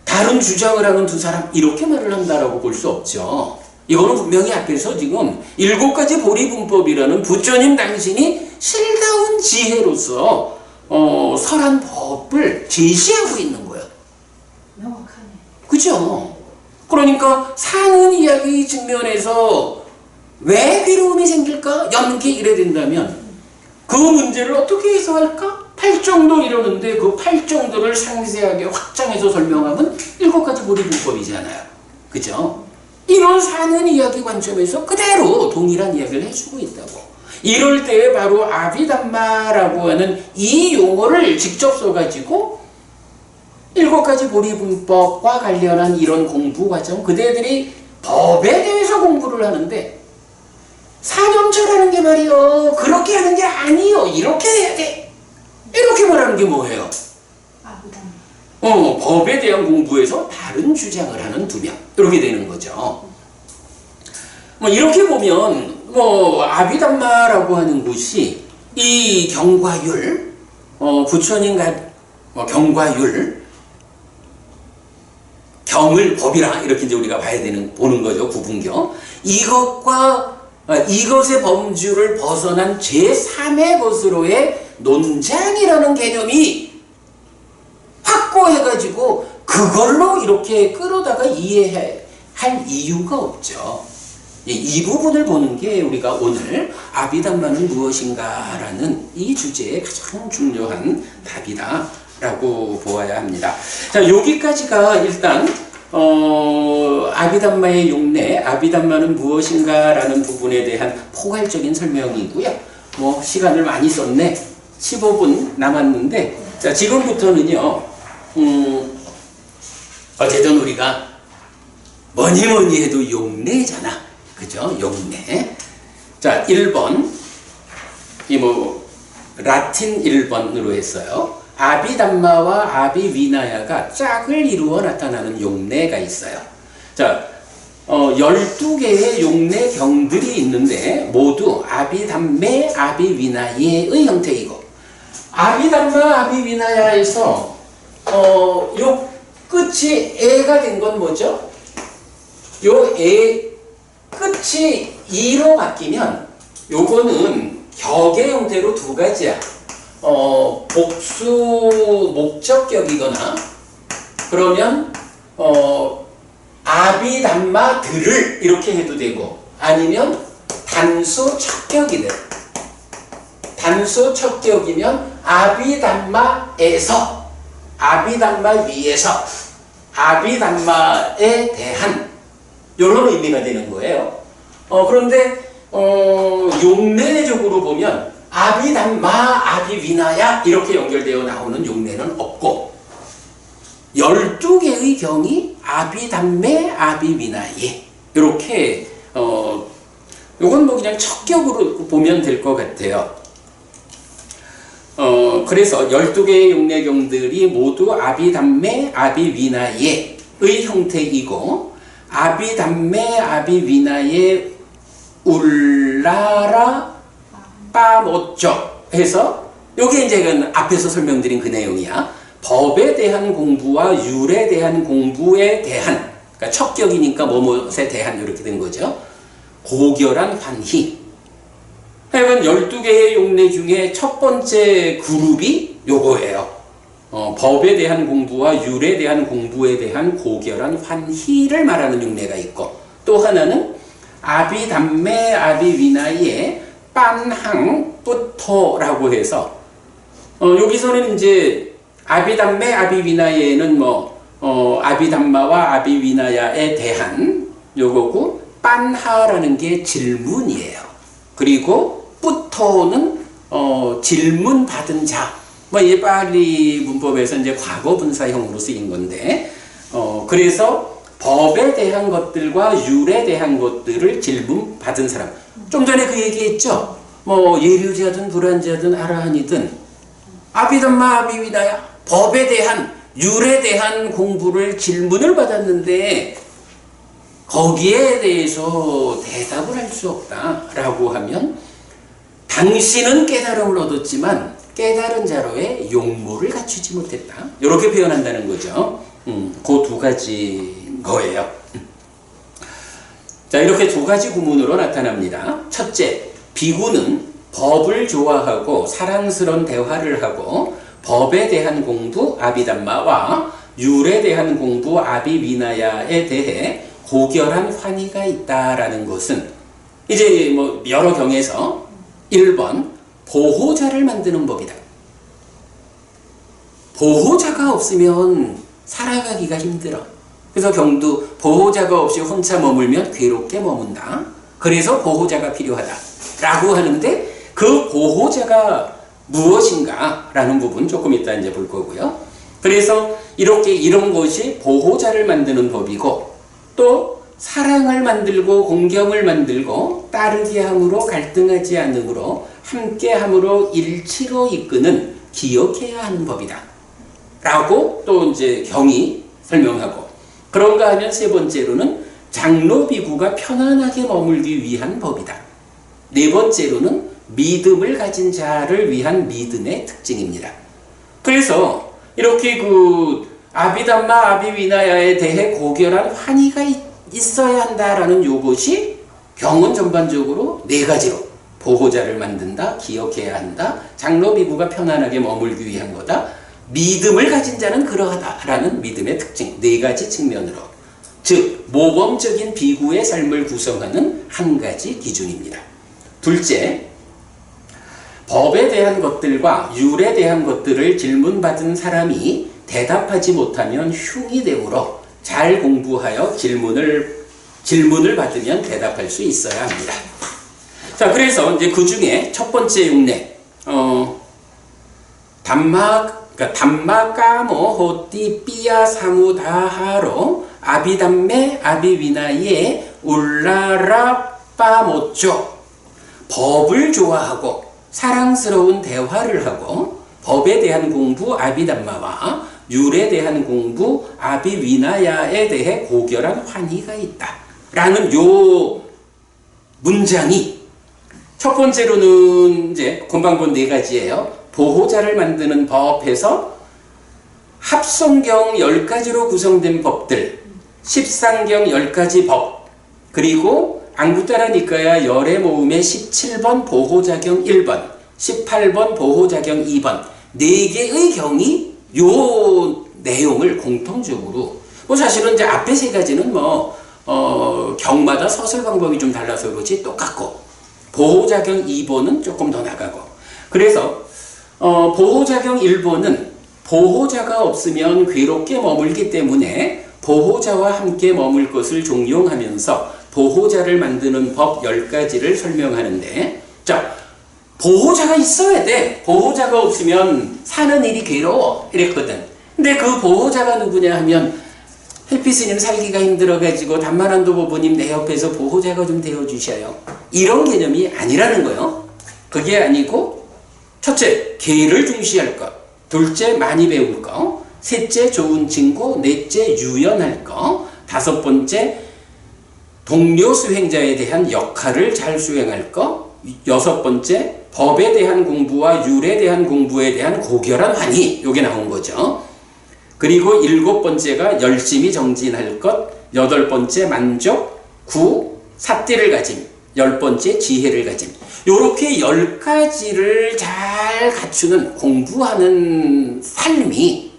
다른 주장을 하는 2사람, 이렇게 말을 한다라고 볼 수 없죠. 이거는 분명히 앞에서 지금 7가지 보리분법이라는 부처님 당신이 실다운 지혜로서 설한 법을 제시하고 있는 거예요. 명확하네. 그죠? 그러니까 사는 이야기 측면에서 왜 괴로움이 생길까? 연기 이래 된다면 그 문제를 어떻게 해소할까? 8정도 이러는데 그 8정도를 상세하게 확장해서 설명하면 7가지 보리분법이잖아요. 그죠? 이런 사는 이야기 관점에서 그대로 동일한 이야기를 해주고 있다고. 이럴 때 바로 아비담마라고 하는 이 용어를 직접 써가지고 7가지 보리분법과 관련한 이런 공부 과정, 그대들이 법에 대해서 공부를 하는데 사념처라는 게 말이요, 그렇게 하는 게 아니요, 이렇게 해야 돼, 이렇게 말하는 게 뭐예요? 아비담마. 법에 대한 공부에서 다른 주장을 하는 2명, 이렇게 되는 거죠. 이렇게 보면 아비담마라고 하는 것이 이 경과율, 부처님과 경과율, 경을 법이라 이렇게 이제 우리가 보는 거죠. 구분경. 이것의 범주를 벗어난 제3의 것으로의 논장이라는 개념이 확고해가지고 그걸로 이렇게 끌어다가 이해할 이유가 없죠. 이 부분을 보는 게 우리가 오늘 아비담마는 무엇인가라는 이 주제의 가장 중요한 답이다라고 보아야 합니다. 자, 여기까지가 일단 아비담마의 용례, 아비담마는 무엇인가라는 부분에 대한 포괄적인 설명이고요. 시간을 많이 썼네. 15분 남았는데, 자, 지금부터는요, 어쨌든 우리가 뭐니 해도 용례잖아. 그죠? 용례. 자, 1번. 라틴 1번으로 했어요. 아비담마와 아비위나야가 짝을 이루어 나타나는 용례가 있어요. 자, 12개의 용례 경들이 있는데 모두 아비담메, 아비위나예의 형태이고, 아비담마, 아비위나야에서 요 끝이 에가 된 건 뭐죠? 요 에 끝이 이로 바뀌면 요거는 격의 형태로 두 가지야. 복수 목적격이거나, 그러면 아비담마들을 이렇게 해도 되고, 아니면 단수 척격이 돼. 단수 척격이면 아비담마에서, 아비담마 위에서, 아비담마에 대한 이런 의미가 되는 거예요. 그런데 용례적으로 보면 아비담마, 아비위나야 이렇게 연결되어 나오는 용례는 없고, 12개의 경이 아비담메, 아비위나예 이렇게 요건 뭐 그냥 척격으로 보면 될 것 같아요. 그래서 12개의 용례경들이 모두 아비담메, 아비위나예의 형태이고, 아비담메, 아비위나예 울라라 빠모쪼 해서, 요게 이제 앞에서 설명드린 그 내용이야. 법에 대한 공부와 율에 대한 공부에 대한, 그러니까 척격이니까 뭐뭐에 대한 이렇게 된 거죠. 고결한 환희. 하여간 12개의 용례 중에 첫 번째 그룹이 요거예요. 법에 대한 공부와 율에 대한 공부에 대한 고결한 환희를 말하는 용례가 있고, 또 하나는 아비담메, 아비위나의 빤항뿌토라고 해서, 여기서는 이제 아비담메, 아비위나예는 아비담마와 아비위나야에 대한 요거고, 빤하라는 게 질문이에요. 그리고 뿌토는 질문 받은 자. 이 파리 문법에서 이제 과거 분사형으로 쓰인 건데, 그래서 법에 대한 것들과 율에 대한 것들을 질문 받은 사람. 좀 전에 그 얘기했죠. 예류자든 불안자든 아라한이든 아비담마, 아비위나야 법에 대한, 율에 대한 공부를 질문을 받았는데 거기에 대해서 대답을 할 수 없다라고 하면, 당신은 깨달음을 얻었지만 깨달은 자로의 용모를 갖추지 못했다. 이렇게 표현한다는 거죠. 그 두 가지 거예요. 자, 이렇게 두 가지 구문으로 나타납니다. 첫째, 비구는 법을 좋아하고 사랑스러운 대화를 하고, 법에 대한 공부 아비담마와 율에 대한 공부 아비위나야에 대해 고결한 환희가 있다라는 것은, 이제 여러 경에서 1번 보호자를 만드는 법이다. 보호자가 없으면 살아가기가 힘들어. 그래서 경도 보호자가 없이 혼자 머물면 괴롭게 머문다. 그래서 보호자가 필요하다 라고 하는데, 그 보호자가 무엇인가 라는 부분 조금 이따 이제 볼 거고요. 그래서 이런 것이 보호자를 만드는 법이고, 또 사랑을 만들고 공경을 만들고 따르게 함으로 갈등하지 않으므로 함께 함으로 일치로 이끄는 기억해야 하는 법이다 라고 또 이제 경이 설명하고, 그런가 하면 세 번째로는 장로 비구가 편안하게 머물기 위한 법이다. 네 번째로는 믿음을 가진 자를 위한 믿음의 특징입니다. 그래서 이렇게 아비담마, 아비위나야에 대해 고결한 환희가 있어야 한다라는 요것이 경은 전반적으로 네 가지로, 보호자를 만든다, 기억해야 한다, 장로 비구가 편안하게 머물기 위한 거다, 믿음을 가진 자는 그러하다라는 믿음의 특징, 네 가지 측면으로, 즉 모범적인 비구의 삶을 구성하는 한 가지 기준입니다. 둘째, 법에 대한 것들과 율에 대한 것들을 질문받은 사람이 대답하지 못하면 흉이 되므로 잘 공부하여 질문을 받으면 대답할 수 있어야 합니다. 자, 그래서 이제 그 중에 첫 번째 용례, 담마까모 호띠 삐야 사무다하로 아비담메 아비위나예 울라라 빠모쪼. 법을 좋아하고 사랑스러운 대화를 하고 법에 대한 공부 아비담마와 율에 대한 공부 아비위나야에 대해 고결한 환희가 있다 라는 요 문장이 첫 번째로는 이제 금방 본 4가지예요. 보호자를 만드는 법에서 합성경 10가지로 구성된 법들, 십상경 10가지 법, 그리고 앙구따라 니까야 열애 모음의 17번 보호자경 1번, 18번 보호자경 2번, 4개의 경이 요 내용을 공통적으로, 뭐 사실은 이제 앞에 3가지는 경마다 서술 방법이 좀 달라서 그렇지 똑같고, 보호자경 2번은 조금 더 나가고, 그래서 보호자경 1번은 보호자가 없으면 괴롭게 머물기 때문에 보호자와 함께 머물 것을 종용하면서 보호자를 만드는 법 10가지를 설명하는데, 자, 보호자가 있어야 돼. 보호자가 없으면 사는 일이 괴로워. 이랬거든. 근데 그 보호자가 누구냐 하면 헬피스님 살기가 힘들어가지고 단만한도 보부님 내 옆에서 보호자가 좀 되어주셔요. 이런 개념이 아니라는 거예요. 그게 아니고 첫째, 계를 중시할 것. 둘째, 많이 배울 거. 셋째, 좋은 친구. 넷째, 유연할 거. 다섯 번째, 동료 수행자에 대한 역할을 잘 수행할 것. 여섯 번째, 법에 대한 공부와 율에 대한 공부에 대한 고결한 환희. 요게 나온 거죠. 그리고 7번째가 열심히 정진할 것. 8번째, 만족. 9, 삿띠를 가짐. 10번째, 지혜를 가짐. 요렇게 10가지를 잘 갖추는 공부하는 삶이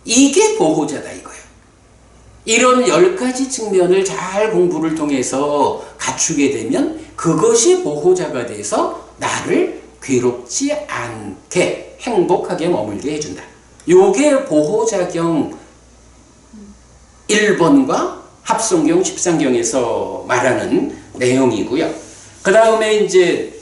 이게 보호자다 이거예요. 이런 10가지 측면을 잘 공부를 통해서 갖추게 되면 그것이 보호자가 돼서 나를 괴롭지 않게 행복하게 머물게 해준다. 요게 보호자경 1번과 합성경 13경에서 말하는 내용이고요. 그 다음에 이제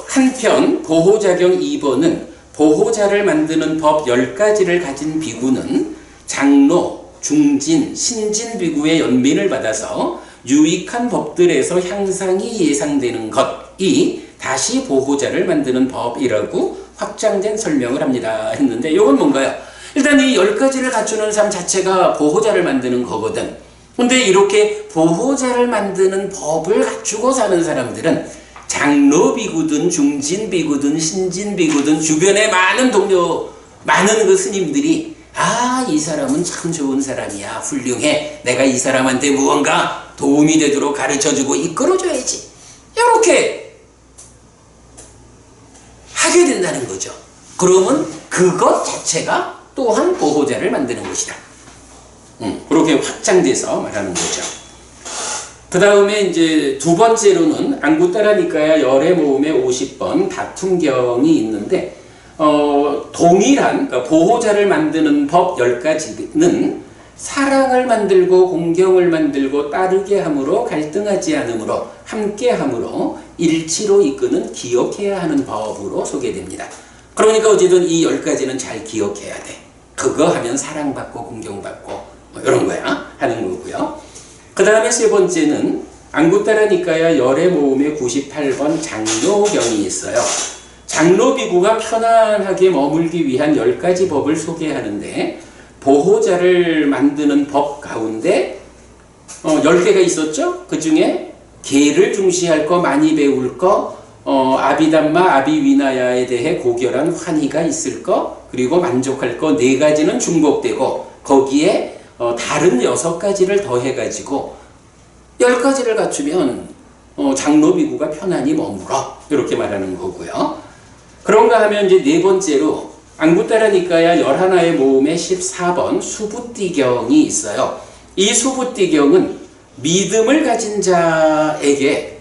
한편 보호자경 2번은 보호자를 만드는 법 10가지를 가진 비구는 장로, 중진, 신진 비구의 연민을 받아서 유익한 법들에서 향상이 예상되는 것이 다시 보호자를 만드는 법이라고 확장된 설명을 합니다 했는데 이건 뭔가요? 일단 이 10가지를 갖추는 삶 자체가 보호자를 만드는 거거든. 근데 이렇게 보호자를 만드는 법을 갖추고 사는 사람들은 장로 비구든 중진 비구든 신진 비구든 주변에 많은 동료, 많은 그 스님들이 이 사람은 참 좋은 사람이야. 훌륭해. 내가 이 사람한테 무언가 도움이 되도록 가르쳐주고 이끌어줘야지. 이렇게 하게 된다는 거죠. 그러면 그것 자체가 또한 보호자를 만드는 것이다. 그렇게 확장돼서 말하는 거죠. 그 다음에 이제 두 번째로는 앙구따라 니까야 열애 모음의 50번 다툼경이 있는데, 동일한 그러니까 보호자를 만드는 법 10가지는 사랑을 만들고 공경을 만들고 따르게 함으로 갈등하지 않으므로 함께 함으로 일치로 이끄는 기억해야 하는 법으로 소개됩니다. 그러니까 어쨌든 이 10가지는 잘 기억해야 돼. 그거 하면 사랑받고 공경받고 뭐 이런 거야 하는 거고요. 그 다음에 세 번째는 앙구따라 니까야 열애 모음의 98번 장로경이 있어요. 장로 비구가 편안하게 머물기 위한 10가지 법을 소개하는데, 보호자를 만드는 법 가운데 10개가 있었죠. 그 중에 계를 중시할 거, 많이 배울 거, 아비담마, 아비위나야에 대해 고결한 환희가 있을 거, 그리고 만족할 거 4가지는 중복되고 거기에 다른 6가지를 더해가지고 10가지를 갖추면 장로 비구가 편안히 머물어. 이렇게 말하는 거고요. 그런가 하면 이제 네 번째로 앙구따라 니까야 11의 모음의 14번 수부띠경이 있어요. 이 수부띠경은 믿음을 가진 자에게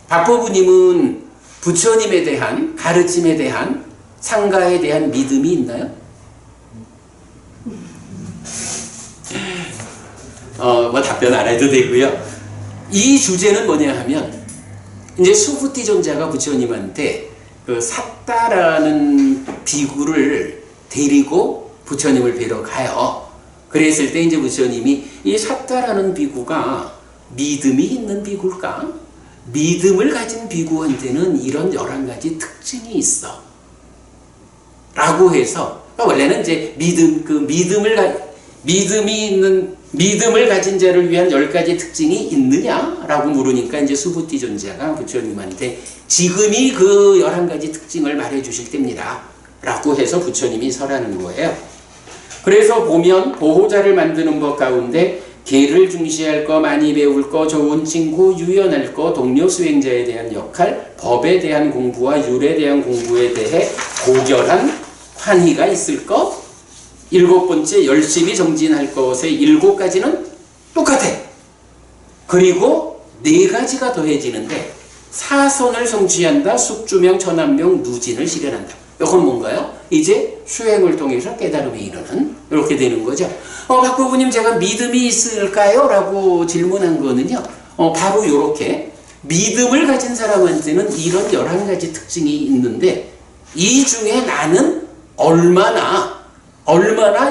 박보부님은 부처님에 대한 가르침에 대한 상가에 대한 믿음이 있나요? 뭐 답변 안 해도 되고요. 이 주제는 뭐냐 하면 이제 수부띠 존자가 부처님한테 그 삿다라는 비구를 데리고 부처님을 뵈러 가요. 그랬을 때 이제 부처님이 이 삿다라는 비구가 믿음이 있는 비구일까? 믿음을 가진 비구한테는 이런 11가지 특징이 있어. 라고 해서, 원래는 이제 믿음을 가진 자를 위한 10가지 특징이 있느냐라고 물으니까 이제 수부티 존자가 부처님한테 지금이 그 11가지 특징을 말해 주실 때입니다. 라고 해서 부처님이 설하는 거예요. 그래서 보면 보호자를 만드는 법 가운데 계를 중시할 거, 많이 배울 거, 좋은 친구, 유연할 거, 동료 수행자에 대한 역할, 법에 대한 공부와 율에 대한 공부에 대해 고결한 환희가 있을 것, 7번째 열심히 정진할 것의 7가지는 똑같아. 그리고 4가지가 더해지는데 사선을 성취한다, 숙주명, 천안명, 누진을 실현한다. 이건 뭔가요? 이제 수행을 통해서 깨달음에 이르는, 이렇게 되는 거죠. 박부부님, 제가 믿음이 있을까요? 라고 질문한 거는요, 바로 이렇게 믿음을 가진 사람한테는 이런 11가지 특징이 있는데 이 중에 나는 얼마나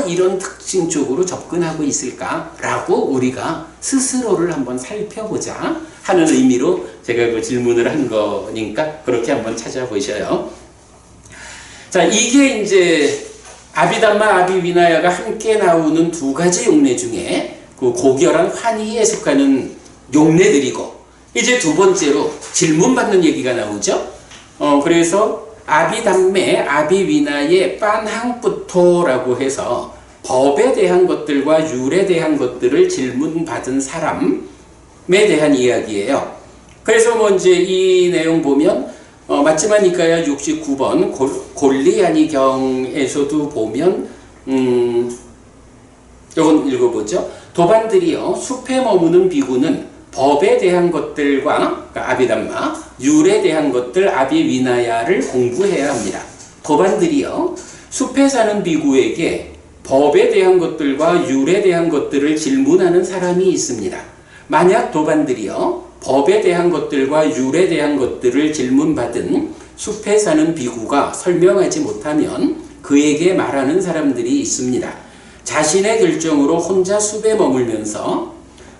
이런 특징 쪽으로 접근하고 있을까라고 우리가 스스로를 한번 살펴보자 하는 의미로 제가 그 질문을 한 거니까 그렇게 한번 찾아보셔요. 자, 이게 이제 아비담마, 아비위나야가 함께 나오는 2가지 용례 중에 그 고결한 환희에 속하는 용례들이고, 이제 2번째로 질문 받는 얘기가 나오죠. 그래서 아비담매, 아비위나의 빤항부토라고 해서 법에 대한 것들과 율에 대한 것들을 질문받은 사람에 대한 이야기예요. 그래서 뭐 이제 이 내용 보면 맞지만 니까야 69번 골리아니 경에서도 보면 이건 읽어보죠. 도반들이요, 숲에 머무는 비구는 법에 대한 것들과, 그러니까 아비담마, 율에 대한 것들 아비위나야를 공부해야 합니다. 도반들이요, 숲에 사는 비구에게 법에 대한 것들과 율에 대한 것들을 질문하는 사람이 있습니다. 만약 도반들이요, 법에 대한 것들과 율에 대한 것들을 질문받은 숲에 사는 비구가 설명하지 못하면 그에게 말하는 사람들이 있습니다. 자신의 결정으로 혼자 숲에 머물면서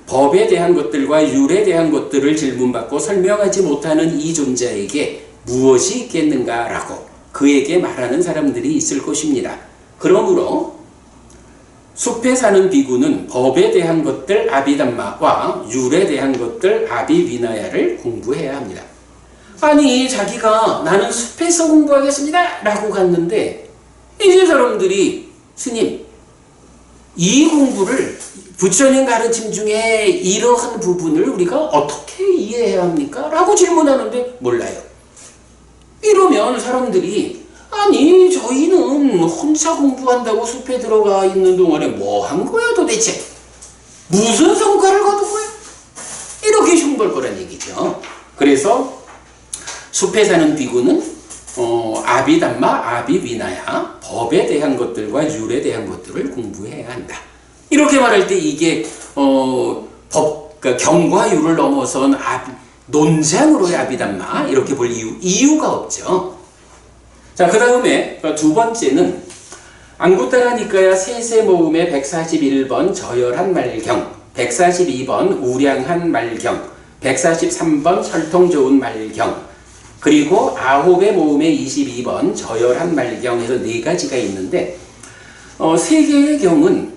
법에 대한 것들과 율에 대한 것들을 질문받고 설명하지 못하는 이 존재에게 무엇이 있겠는가라고 그에게 말하는 사람들이 있을 것입니다. 그러므로 숲에 사는 비구는 법에 대한 것들 아비담마와 율에 대한 것들 아비위나야를 공부해야 합니다. 아니, 자기가 나는 숲에서 공부하겠습니다 라고 갔는데 이제 사람들이 스님, 이 공부를 부처님 가르침 중에 이러한 부분을 우리가 어떻게 이해해야 합니까? 라고 질문하는데 몰라요. 이러면 사람들이 아니, 저희는 혼자 공부한다고 숲에 들어가 있는 동안에 뭐 한 거야 도대체? 무슨 성과를 거둔 거야? 이렇게 흉볼 거란 얘기죠. 그래서 숲에 사는 비구는 아비담마, 아비위나야, 법에 대한 것들과 율에 대한 것들을 공부해야 한다. 이렇게 말할 때 이게 그러니까 경과 율을 넘어선 논장으로의 아비담마 이렇게 볼 이유가 없죠. 자, 그 다음에 2번째는 앙구타라 니까야 세세 모음의 141번 저열한 말경, 142번 우량한 말경, 143번 설통 좋은 말경, 그리고 아홉의 모음의 22번 저열한 말경 해서 4가지가 있는데 3개의 경은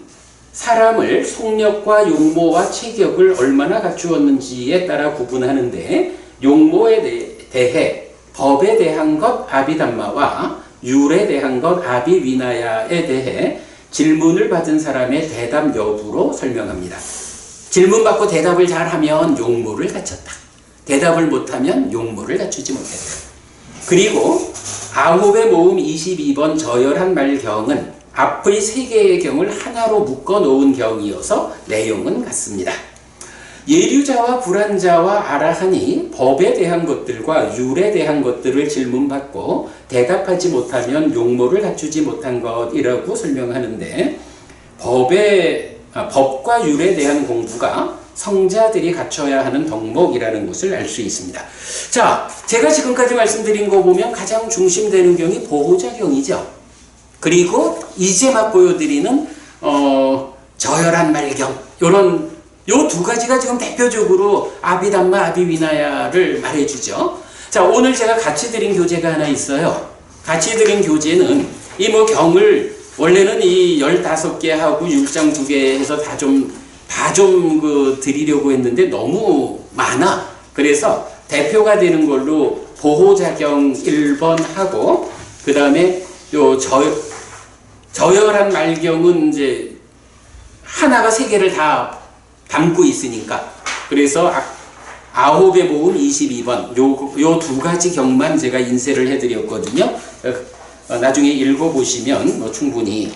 사람을 속력과 용모와 체격을 얼마나 갖추었는지에 따라 구분하는데 용모에 대해 법에 대한 것 아비담마와 율에 대한 것 아비위나야에 대해 질문을 받은 사람의 대답 여부로 설명합니다. 질문받고 대답을 잘하면 용모를 갖췄다. 대답을 못하면 용모를 갖추지 못했다. 그리고 아홉의 모음 22번 저열한 말경은 앞의 3개의 경을 하나로 묶어 놓은 경이어서 내용은 같습니다. 예류자와 불안자와 아라한이 법에 대한 것들과 율에 대한 것들을 질문받고 대답하지 못하면 용모를 갖추지 못한 것이라고 설명하는데 법과 율에 대한 공부가 성자들이 갖춰야 하는 덕목이라는 것을 알 수 있습니다. 자, 제가 지금까지 말씀드린 거 보면 가장 중심되는 경이 보호자경이죠. 그리고 이제 막 보여드리는 저열한 말경, 요런 요 두 가지가 지금 대표적으로 아비담마 아비위나야를 말해주죠. 자, 오늘 제가 같이 드린 교재가 하나 있어요. 같이 드린 교재는 이 뭐 경을 원래는 이 15개 하고 율장 2개 해서 다 좀 드리려고 했는데 너무 많아. 그래서 대표가 되는 걸로 보호자경 1번 하고, 그 다음에 요 저열한 말경은 이제 하나가 3개를 다 담고 있으니까, 그래서 9의 모음 22번 요 두 가지 경만 제가 인쇄를 해드렸거든요. 나중에 읽어보시면 뭐 충분히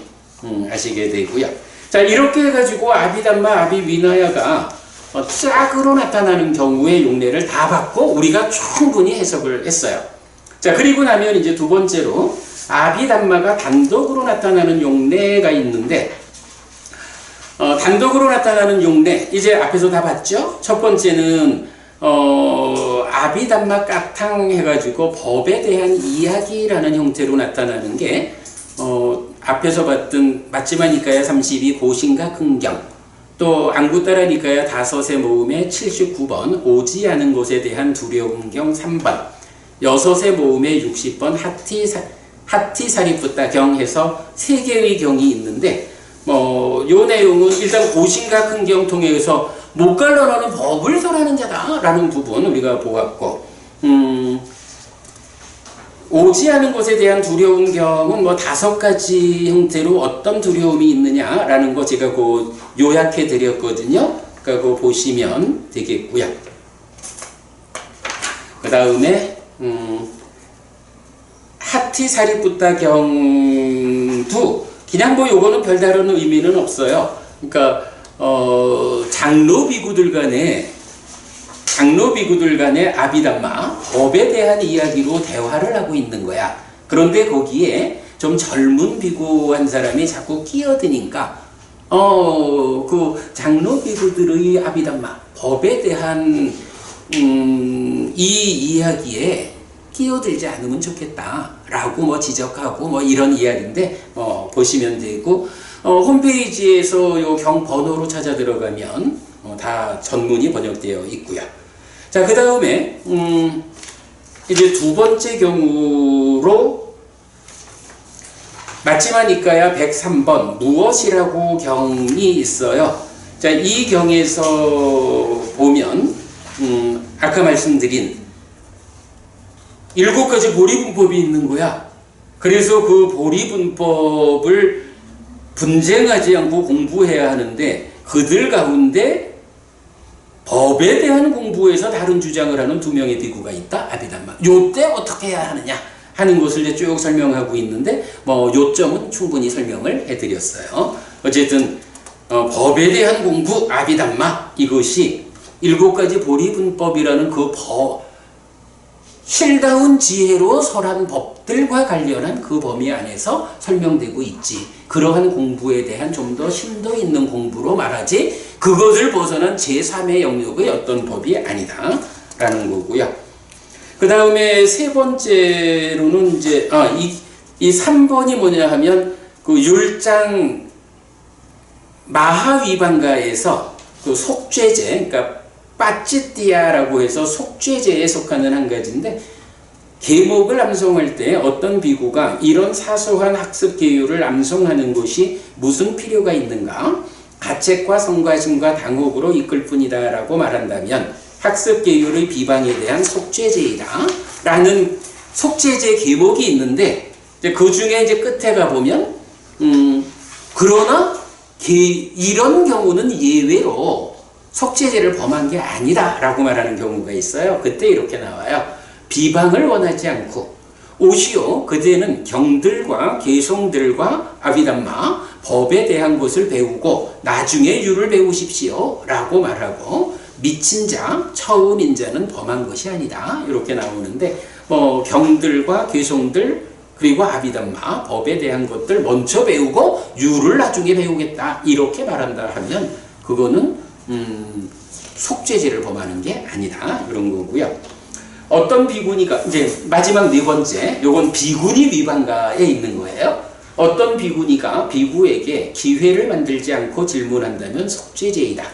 아시게 되고요. 자, 이렇게 해가지고 아비담마 아비위나야가 짝으로 나타나는 경우의 용례를 다 받고 우리가 충분히 해석을 했어요. 자, 그리고 나면 이제 두 번째로 아비담마가 단독으로 나타나는 용례가 있는데, 단독으로 나타나는 용례 이제 앞에서 다 봤죠? 첫 번째는 아비담마 까탕 해가지고 법에 대한 이야기라는 형태로 나타나는 게 앞에서 봤던 맞지마니까야 32 고신각 흥경, 또 안구따라니까야 5의 모음의 79번 오지 않은 것에 대한 두려움경 3번, 6의 모음의 60번 하티사리푸따 경 해서 3개의 경이 있는데, 요 내용은 일단 고신각 흥경 통해서 못 갈라나는 법을 설하는 자다라는 부분 우리가 보았고, 오지 않은 것에 대한 두려운 경은 뭐 5가지 형태로 어떤 두려움이 있느냐라는 거 제가 요약해 드렸거든요. 그러니까 그거 보시면 되겠고요. 그 다음에 하티사리푸따 경도 그냥 뭐 요거는 별다른 의미는 없어요. 그러니까 장로 비구들 간의 아비담마 법에 대한 이야기로 대화를 하고 있는 거야. 그런데 거기에 좀 젊은 비구 한 사람이 자꾸 끼어드니까 그 장로 비구들의 아비담마 법에 대한 이 이야기에 끼어들지 않으면 좋겠다라고 뭐 지적하고 뭐 이런 이야기인데 보시면 되고, 홈페이지에서 요 경 번호로 찾아 들어가면 다 전문이 번역되어 있고요. 자, 그 다음에 이제 두 번째 경우로 맞지마니까야 103번 무엇이라고 경이 있어요. 자, 이 경에서 보면 아까 말씀드린 7가지 보리분법이 있는 거야. 그래서 그 보리분법을 분쟁하지 않고 공부해야 하는데, 그들 가운데 법에 대한 공부에서 다른 주장을 하는 2명의 비구가 있다. 아비담마. 요때 어떻게 해야 하느냐 하는 것을 이제 쭉 설명하고 있는데, 뭐 요점은 충분히 설명을 해드렸어요. 어쨌든 법에 대한 공부 아비담마, 이것이 7가지 보리분법이라는 그 실다운 지혜로 설한 법들과 관련한 그 범위 안에서 설명되고 있지. 그러한 공부에 대한 좀 더 심도 있는 공부로 말하지, 그것을 벗어난 제3의 영역의 어떤 법이 아니다 라는 거고요. 그 다음에 세 번째로는 이제 이 3번이 뭐냐 하면 그 율장 마하위반가에서 그 속죄제, 그러니까 빠찌띠아라고 해서 속죄제에 속하는 한 가지인데, 계목을 암송할 때 어떤 비구가 이런 사소한 학습 계율을 암송하는 것이 무슨 필요가 있는가? 가책과 성과심과 당혹으로 이끌 뿐이다 라고 말한다면 학습 계율의 비방에 대한 속죄제이다 라는 속죄제 계목이 있는데, 그 중에 이제 끝에 가보면 그러나 이런 경우는 예외로 속죄제를 범한 게 아니다 라고 말하는 경우가 있어요. 그때 이렇게 나와요. 비방을 원하지 않고 오시오 그대는 경들과 계송들과 아비담마 법에 대한 것을 배우고 나중에 유를 배우십시오 라고 말하고, 미친 자, 처음 인자는 범한 것이 아니다 이렇게 나오는데, 경들과 계송들 그리고 아비담마 법에 대한 것들 먼저 배우고 유를 나중에 배우겠다 이렇게 말한다 하면 그거는 속죄제를 범하는 게 아니다 이런 거고요. 어떤 비구니가 이제 마지막 4번째, 요건 비구니 위반가에 있는 거예요. 어떤 비구니가 비구에게 기회를 만들지 않고 질문한다면 속죄죄이다.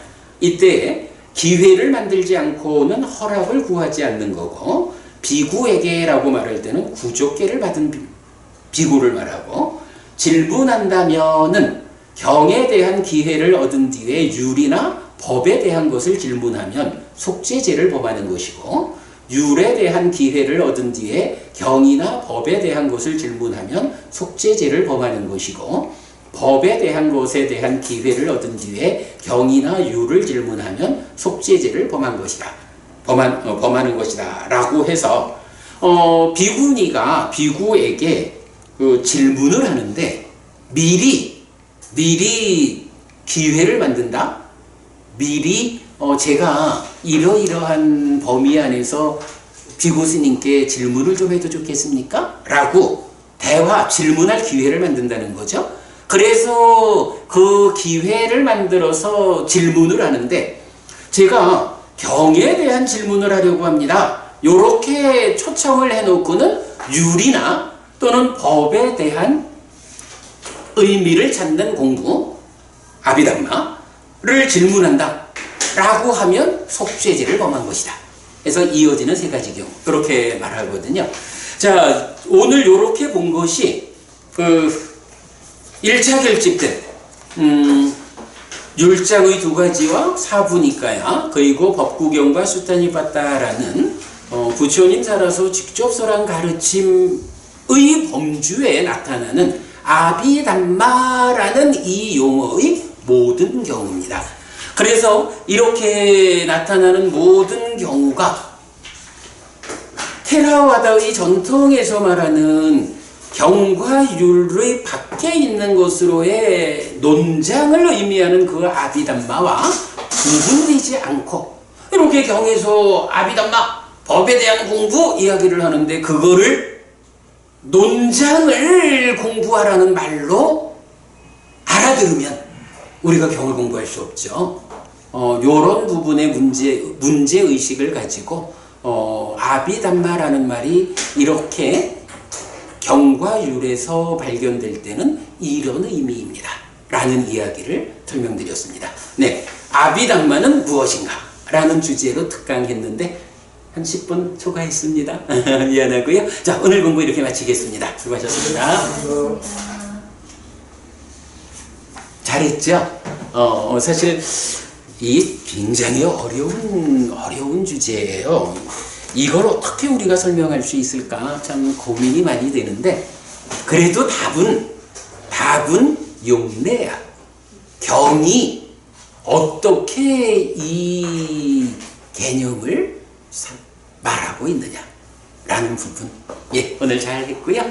이때 기회를 만들지 않고는 허락을 구하지 않는 거고, 비구에게라고 말할 때는 구족계를 받은 비구를 말하고, 질문한다면은 경에 대한 기회를 얻은 뒤에 율이나 법에 대한 것을 질문하면 속죄죄를 범하는 것이고, 율에 대한 기회를 얻은 뒤에 경이나 법에 대한 것을 질문하면 속죄죄를 범하는 것이고, 법에 대한 것에 대한 기회를 얻은 뒤에 경이나 율을 질문하면 속죄죄를 범한 것이다. 범하는 것이다. 라고 해서 비구니가 비구에게 그 질문을 하는데 미리 기회를 만든다. 미리 제가 이러이러한 범위 안에서 비구 스님께 질문을 좀 해도 좋겠습니까? 라고 질문할 기회를 만든다는 거죠. 그래서 그 기회를 만들어서 질문을 하는데, 제가 경에 대한 질문을 하려고 합니다. 요렇게 초청을 해놓고는 율이나 또는 법에 대한 의미를 찾는 공부, 아비담마를 질문한다 라고 하면 속죄죄를 범한 것이다. 그래서 이어지는 세 가지 경우, 그렇게 말하거든요. 자, 오늘 요렇게 본 것이 1차 결집 때 율장의 두 가지와 사부니까야, 그리고 법구경과 수타니빠따라는 부처님 살아서 직접 설한 가르침의 범주에 나타나는 아비담마라는 이 용어의 모든 경우입니다. 그래서 이렇게 나타나는 모든 경우가 테라와다의 전통에서 말하는 경과 율의 밖에 있는 것으로의 논장을 의미하는 그 아비담마와 구분되지 않고, 이렇게 경에서 아비담마, 법에 대한 공부 이야기를 하는데 그거를 논장을 공부하라는 말로 알아들으면 우리가 경을 공부할 수 없죠. 요런 부분의 문제의식을 가지고 아비담마라는 말이 이렇게 경과 율에서 발견될 때는 이런 의미입니다. 라는 이야기를 설명드렸습니다. 네, 아비담마는 무엇인가? 라는 주제로 특강했는데 한 10분 초과했습니다. 미안하고요. 자, 오늘 공부 이렇게 마치겠습니다. 수고하셨습니다. 잘했죠? 사실 이 굉장히 어려운 주제예요. 이걸 어떻게 우리가 설명할 수 있을까 참 고민이 많이 되는데, 그래도 답은 용례야. 경이 어떻게 이 개념을 말하고 있느냐라는 부분. 예, 오늘 잘 했고요.